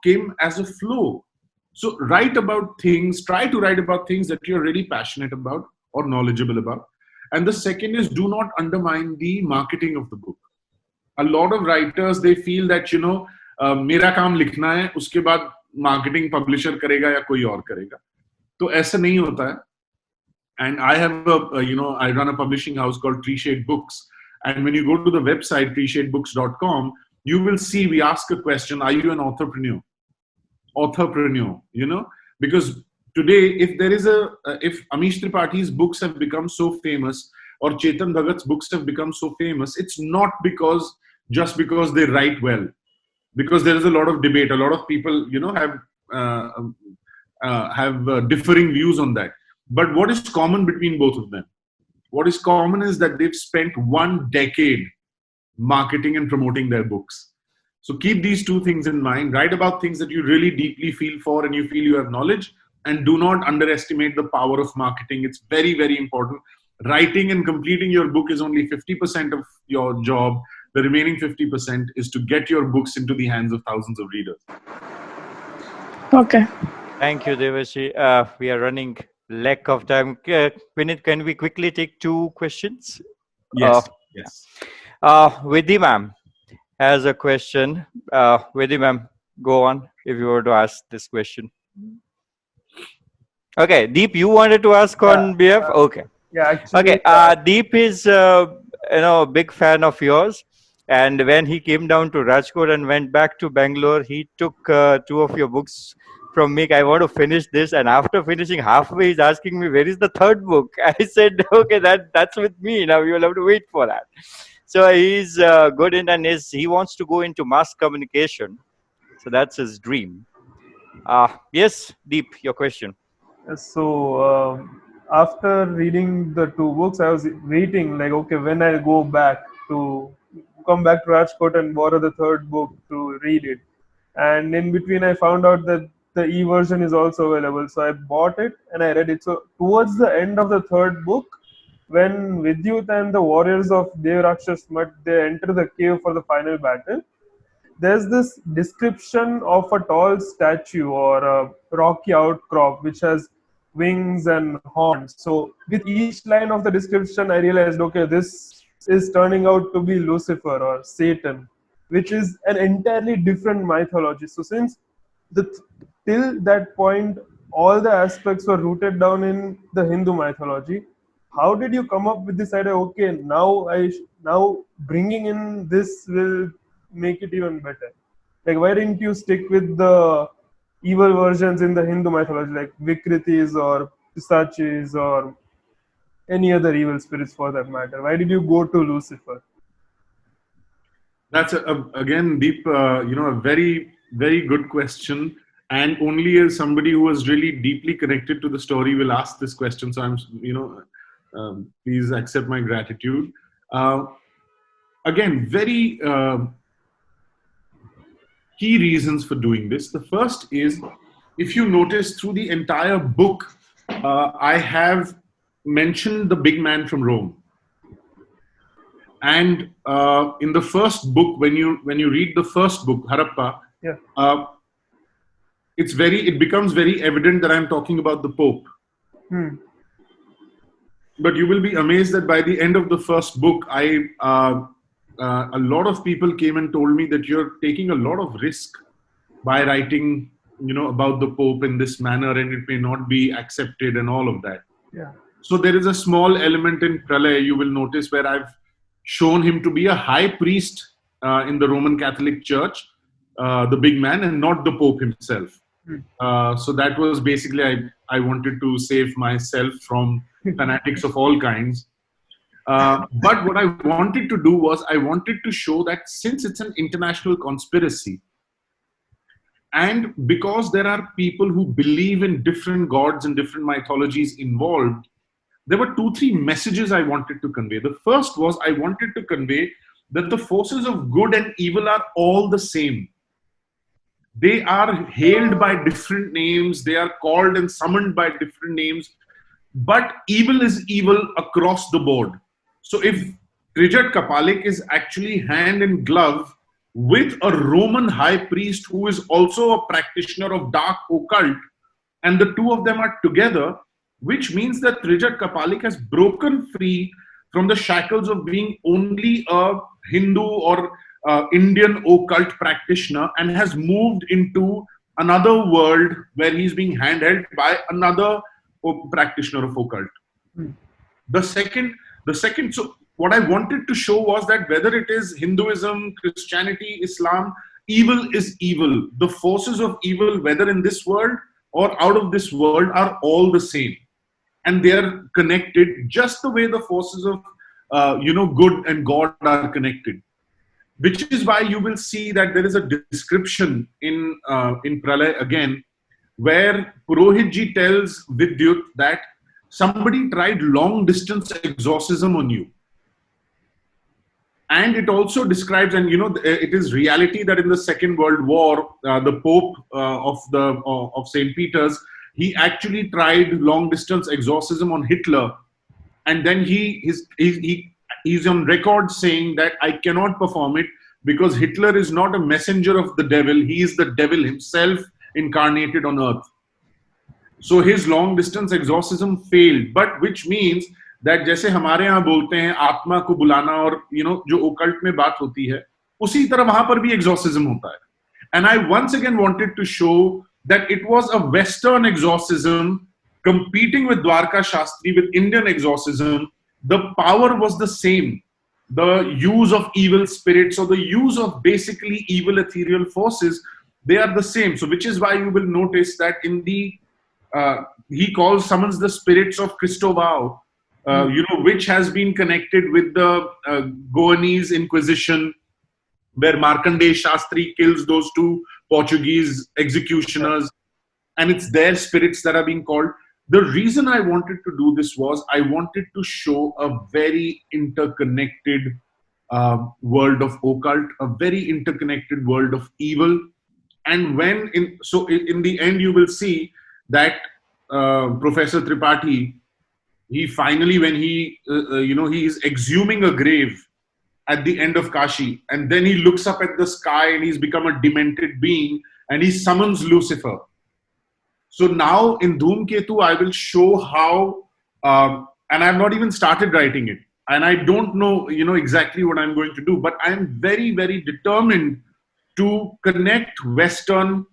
came as a flow. So try to write about things that you're really passionate about or knowledgeable about. And the second is, do not undermine the marketing of the book. A lot of writers, they feel that, मेरा काम लिखना है, उसके बाद marketing publisher करेगा या कोई और करेगा. तो ऐसा नहीं होता है. And I have I run a publishing house called Tree Shade Books. And when you go to the website, treeshadebooks.com, you will see we ask a question: are you an authorpreneur? Because today, if Amish Tripaঠি's books have become so famous, or Chetan Bhagat's books have become so famous, it's not just because they write well. Because there is a lot of debate. A lot of people, have differing views on that. But what is common between both of them? What is common is that they've spent 1 decade marketing and promoting their books. So keep these two things in mind. Write about things that you really deeply feel for and you feel you have knowledge, and do not underestimate the power of marketing. It's very, very important. Writing and completing your book is only 50% of your job. The remaining 50% is to get your books into the hands of thousands of readers. Okay. Thank you, Devashi. We are running lack of time. Vineet, can we quickly take 2 questions? Yes. Vidhi ma'am has a question. Vidhi ma'am, go on if you were to ask this question. Okay, Deep, you wanted to ask on BF? Okay. Yeah, actually. Okay, Deep is a big fan of yours. And when he came down to Rajkot and went back to Bangalore, he took 2 of your books from me. I want to finish this, and after finishing halfway, he's asking me, where is the 3rd book? I said, okay, that's with me. Now you'll have to wait for that. So he's good in, and he wants to go into mass communication. So that's his dream. Yes, Deep, your question. So after reading the 2 books, I was waiting, like, okay, when I'll come back to Rajkot and borrow the 3rd book to read it. And in between, I found out that the e-version is also available. So I bought it and I read it. So towards the end of the 3rd book, when Vidyut and the warriors of Devrakshas Mutt, they enter the cave for the final battle, there's this description of a tall statue or a rocky outcrop which has wings and horns. So with each line of the description, I realized, okay, this is turning out to be Lucifer or Satan, which is an entirely different mythology. So since the till that point, all the aspects were rooted down in the Hindu mythology. How did you come up with this idea? Okay, now bringing in this will make it even better. Like, why didn't you stick with the evil versions in the Hindu mythology, like Vikritis or Pisachis or any other evil spirits for that matter? Why did you go to Lucifer? That's again, Deep, a very, very good question. And only as somebody who was really deeply connected to the story will ask this question. So please accept my gratitude. Again, very key reasons for doing this. The first is, if you notice through the entire book, I have mentioned the big man from Rome. And in the first book, when you read the first book, Harappa, it becomes very evident that I'm talking about the Pope. But you will be amazed that by the end of the first book, a lot of people came and told me that you're taking a lot of risk by writing, about the Pope in this manner, and it may not be accepted and all of that. Yeah. So there is a small element in Pralay, you will notice, where I've shown him to be a high priest in the Roman Catholic Church, the big man, and not the Pope himself. So that was basically, I wanted to save myself from fanatics of all kinds. But what I wanted to do was, I wanted to show that since it's an international conspiracy, and because there are people who believe in different gods and different mythologies involved, there were 2-3 messages I wanted to convey. The first was, I wanted to convey that the forces of good and evil are all the same. They are hailed by different names. They are called and summoned by different names. But evil is evil across the board. So if Trijat Kapalik is actually hand in glove with a Roman high priest who is also a practitioner of dark occult, and the two of them are together, which means that Trijat Kapalik has broken free from the shackles of being only a Hindu or Indian occult practitioner and has moved into another world where he's being handheld by another practitioner of occult. The second, so what I wanted to show was that whether it is Hinduism, Christianity, Islam, evil is evil. The forces of evil, whether in this world or out of this world, are all the same. And they are connected just the way the forces of, good and God are connected. Which is why you will see that there is a description in Pralay again, where Purohitji tells Vidyut that somebody tried long distance exorcism on you. And it also describes, and it is reality that in the Second World War, the Pope of St. Peter's, he actually tried long distance exorcism on Hitler, and then he's on record saying that I cannot perform it because Hitler is not a messenger of the devil; he is the devil himself incarnated on earth. So his long distance exorcism failed, but which means that जैसे हमारे यहाँ बोलते हैं आत्मा को बुलाना और जो occult में बात होती है, उसी तरह वहां पर भी exorcism होता है. And I once again wanted to show that it was a Western exorcism competing with Dwarka Shastri, with Indian exorcism. The power was the same. The use of evil spirits or the use of basically evil ethereal forces, they are the same. So which is why you will notice that in the, he summons the spirits of Cristovao, which has been connected with the Goanese Inquisition, where Markandeya Shastri kills those 2 Portuguese executioners, and it's their spirits that are being called. The reason I wanted to do this was I wanted to show a very interconnected world of occult, a very interconnected world of evil. And in the end, you will see that Professor Tripathi he finally, when he, he is exhuming a grave at the end of Kashi, and then he looks up at the sky and he's become a demented being and he summons Lucifer. So now in Dhoomketu, I will show how, and I've not even started writing it, and I don't know, exactly what I'm going to do, but I'm very, very determined to connect Western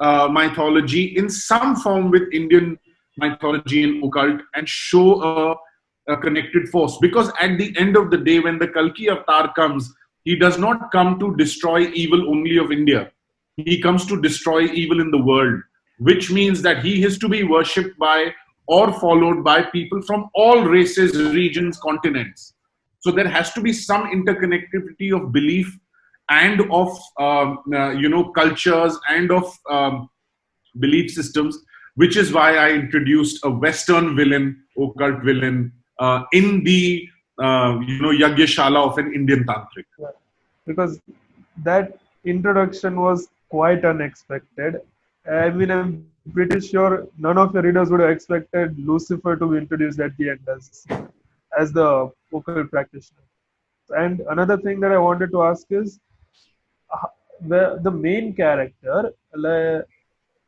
mythology in some form with Indian mythology and occult and show a connected force. Because at the end of the day, when the Kalki avatar comes, he does not come to destroy evil only of India. He comes to destroy evil in the world, which means that he is to be worshipped by or followed by people from all races, regions, continents. So there has to be some interconnectivity of belief and of cultures and of belief systems, which is why I introduced a Western villain, occult villain, in the Yagyashala of an Indian tantric. Because that introduction was quite unexpected. I mean, I'm pretty sure none of your readers would have expected Lucifer to be introduced at the end as the occult practitioner. And another thing that I wanted to ask is, the main character,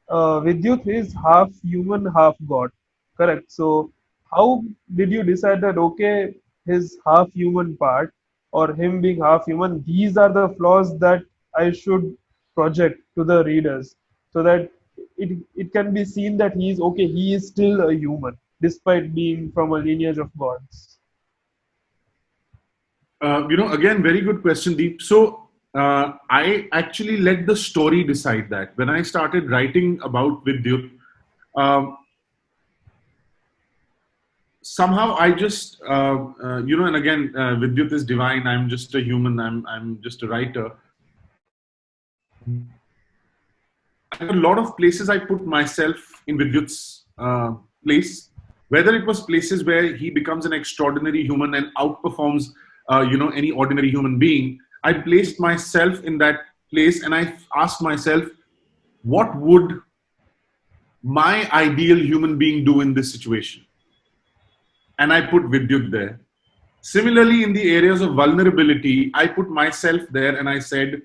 Vidyut, is half human, half god, correct? So how did you decide that, okay, his half human part or him being half human, these are the flaws that I should project to the readers so that it can be seen that he is still a human despite being from a lineage of gods? Again, very good question, Deep. So I actually let the story decide that. When I started writing about Vidyut, somehow I just, and again, Vidyut is divine. I'm just a human. I'm just a writer. A lot of places I put myself in Vidyut's place, whether it was places where he becomes an extraordinary human and outperforms, any ordinary human being. I placed myself in that place and I asked myself, what would my ideal human being do in this situation? And I put Vidyut there. Similarly, in the areas of vulnerability, I put myself there and I said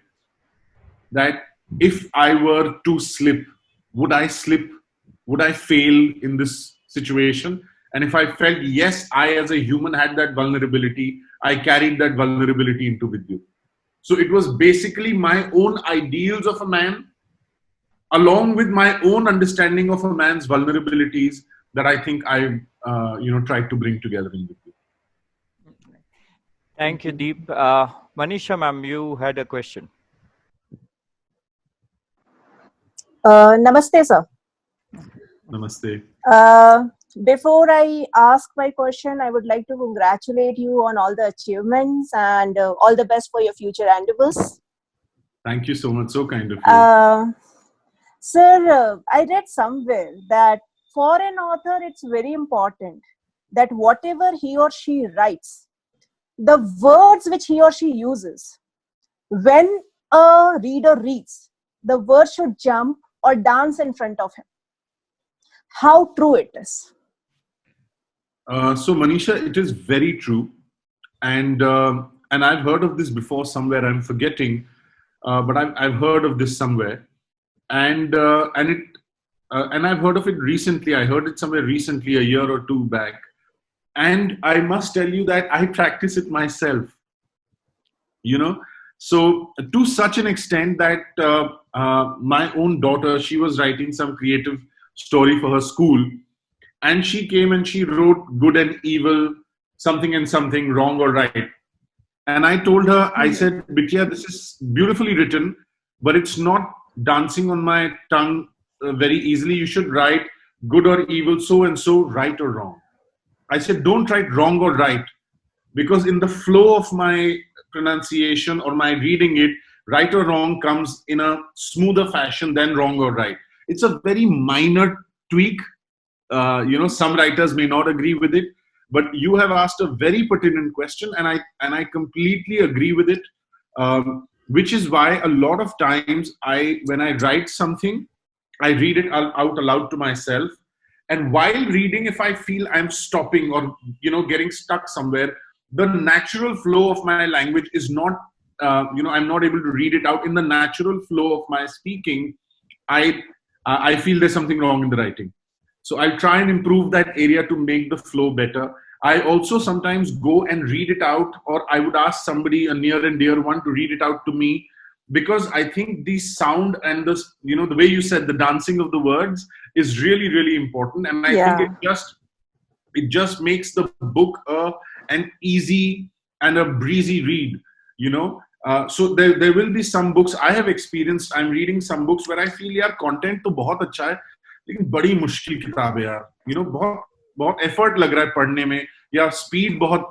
that if I were to slip? Would I fail in this situation? And if I felt, yes, I as a human had that vulnerability, I carried that vulnerability into Vidyut. So it was basically my own ideals of a man, along with my own understanding of a man's vulnerabilities, that I think I, tried to bring together in Vidyut. Thank you, Deep. Manisha, ma'am, you had a question. Namaste, sir. Namaste. Before I ask my question, I would like to congratulate you on all the achievements and all the best for your future endeavors. Thank you so much. So kind of you. Sir, I read somewhere that for an author, it's very important that whatever he or she writes, the words which he or she uses, when a reader reads, the word should jump or dance in front of him. How true it is? So Manisha, it is very true, and I've heard of this before somewhere. I'm forgetting, but I've heard of this somewhere, and I've heard of it recently. I heard it somewhere recently, a year or two back, and I must tell you that I practice it myself. So to such an extent that my own daughter, she was writing some creative story for her school, and she came and she wrote good and evil, something and something, wrong or right. And I told her, I said, Bitya, this is beautifully written, but it's not dancing on my tongue very easily. You should write good or evil, so and so, right or wrong. I said, don't write wrong or right, because in the flow of my pronunciation or my reading it, right or wrong comes in a smoother fashion than wrong or right. It's a very minor tweak. Some writers may not agree with it, but you have asked a very pertinent question, and I completely agree with it. Which is why a lot of times when I write something, I read it out aloud to myself, And while reading, if I feel I'm stopping or, getting stuck somewhere, the natural flow of my language is not, I'm not able to read it out in the natural flow of my speaking. I feel there's something wrong in the writing. So I try and improve that area to make the flow better. I also sometimes go and read it out, or I would ask somebody, a near and dear one, to read it out to me, because I think the sound and the way you said, the dancing of the words is really, really important. And I think it just makes the book an easy and a breezy read, so there will be some books I have experienced. I'm reading some books where I feel यार content तो बहुत अच्छा है, लेकिन बड़ी मुश्किल किताब है यार, बहुत effort लग रहा है पढ़ने में, या speed बहुत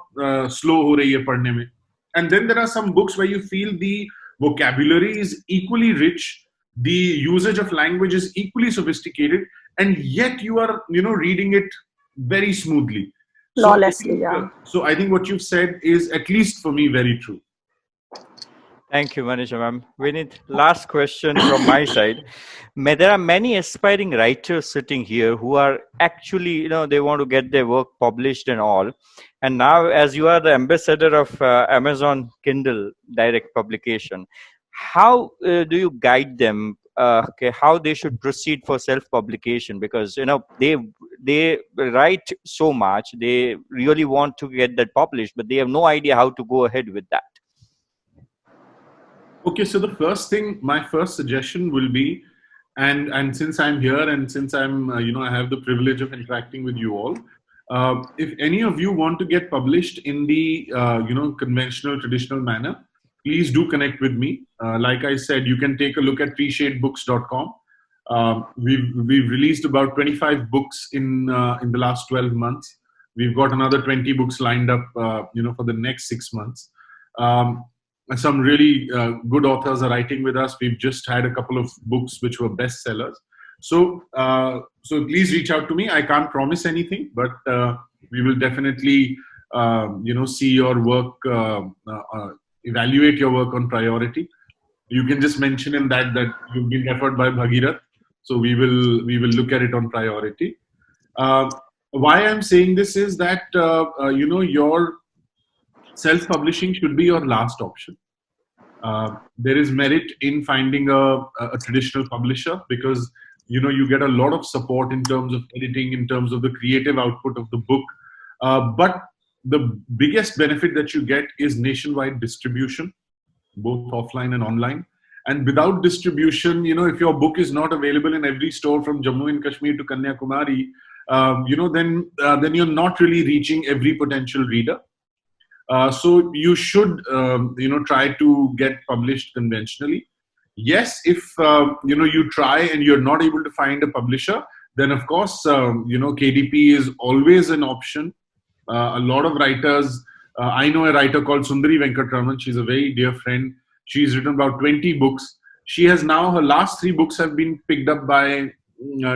slow हो रही है पढ़ने में. And then there are some books where you feel the vocabulary is equally rich, the usage of language is equally sophisticated, and yet you are reading it very smoothly. Flawlessly, yeah. So I think what you've said is, at least for me, very true. Thank you, Manisha ma'am. Vineet, last question from my side. There are many aspiring writers sitting here who are actually, they want to get their work published and all. And now, as you are the ambassador of Amazon Kindle direct publication, how do you guide them? How they should proceed for self-publication? Because they write so much, they really want to get that published, but they have no idea how to go ahead with that. Okay, so the first thing, my first suggestion will be, and since I'm here and since I'm, I have the privilege of interacting with you all, if any of you want to get published in the, conventional, traditional manner, please do connect with me. Like I said, you can take a look at treeshadebooks.com. We've released about 25 books in the last 12 months. We've got another 20 books lined up, for the next 6 months. Some really good authors are writing with us. We've just had a couple of books which were bestsellers. So please reach out to me. I can't promise anything, but we will definitely, see your work, evaluate your work on priority. You can just mention in that you've been referred by Bhagirath. So we will look at it on priority. Why I'm saying this is that, your self-publishing should be your last option. There is merit in finding a traditional publisher, because you get a lot of support in terms of editing, in terms of the creative output of the book. But the biggest benefit that you get is nationwide distribution, both offline and online. And without distribution, if your book is not available in every store from Jammu and Kashmir to Kanyakumari, then you're not really reaching every potential reader. So you should, try to get published conventionally. Yes, if, you try and you're not able to find a publisher, then of course, KDP is always an option. A lot of writers, I know a writer called Sundari Venkatraman. She's a very dear friend. She's written about 20 books. She has now, her last 3 books have been picked up by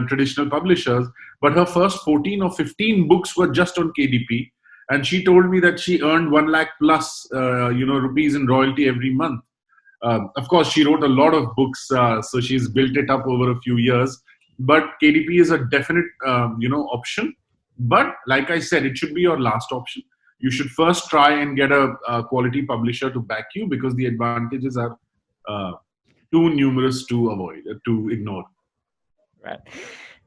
traditional publishers, but her first 14 or 15 books were just on KDP. And she told me that she earned 1 lakh plus, rupees in royalty every month. Of course, she wrote a lot of books, so she's built it up over a few years. But KDP is a definite, option. But like I said, it should be your last option. You should first try and get a quality publisher to back you, because the advantages are too numerous to ignore. Right.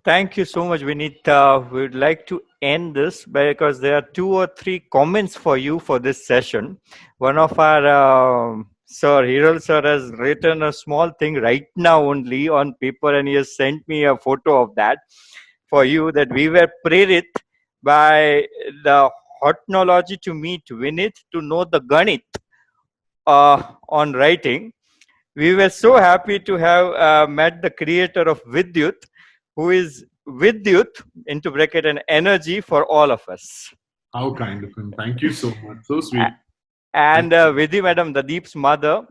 Thank you so much, Vineet. We would like to end this because there are 2 or 3 comments for you for this session. One of our Hiral sir has written a small thing right now only on paper, and he has sent me a photo of that for you, that we were prerit by the Hotnology to meet Vineet to know the Ganit on writing. We were so happy to have met the creator of Vidyut, who is Vidyut, into bracket, and energy for all of us. How kind of him. Thank you so much. So sweet. And Vidhi Madam, Dadeep's mother,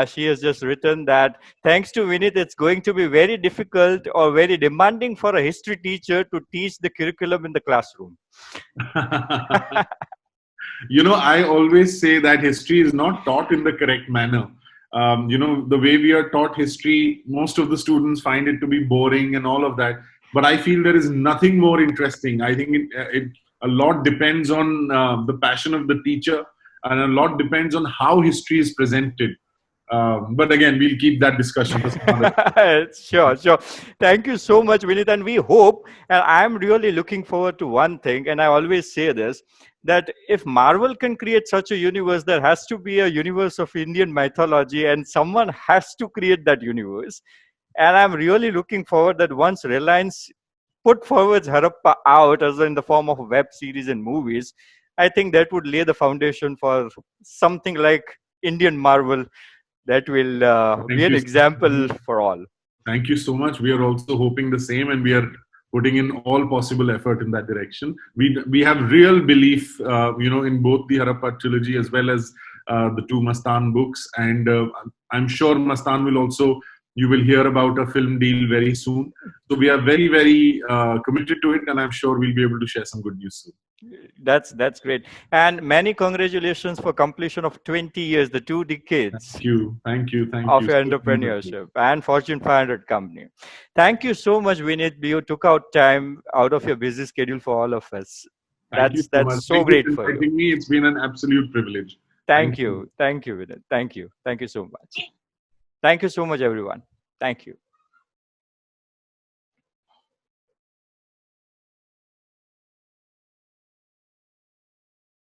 she has just written that thanks to Vineet, it's going to be very difficult or very demanding for a history teacher to teach the curriculum in the classroom. I always say that history is not taught in the correct manner. The way we are taught history, most of the students find it to be boring and all of that. but I feel there is nothing more interesting. I think a lot depends on the passion of the teacher, and a lot depends on how history is presented. But again, we'll keep that discussion for some other time. Sure. Thank you so much, Vineet. And we hope, and I'm really looking forward to one thing, and I always say this, that if Marvel can create such a universe, there has to be a universe of Indian mythology, and someone has to create that universe. And I'm really looking forward that once Reliance put forward Harappa out as in the form of web series and movies, I think that would lay the foundation for something like Indian Marvel that will be Thank an you. example for all. Thank you so much. We are also hoping the same, and we are putting in all possible effort in that direction. We have real belief, in both the Harappa trilogy as well as the two Mastaan books, and I'm sure Mastaan will also. You will hear about a film deal very soon. So we are very, very committed to it, and I'm sure we'll be able to share some good news soon. That's great. And many congratulations for completion of 20 years, the 2 decades. Thank you. Of your entrepreneurship and Fortune 500 company. Thank you so much, Vineet. You took out time out of your busy schedule for all of us. That's so great for you. Me. It's been an absolute privilege. Thank you, Vineet. Thank you so much. Thank you so much, everyone. Thank you.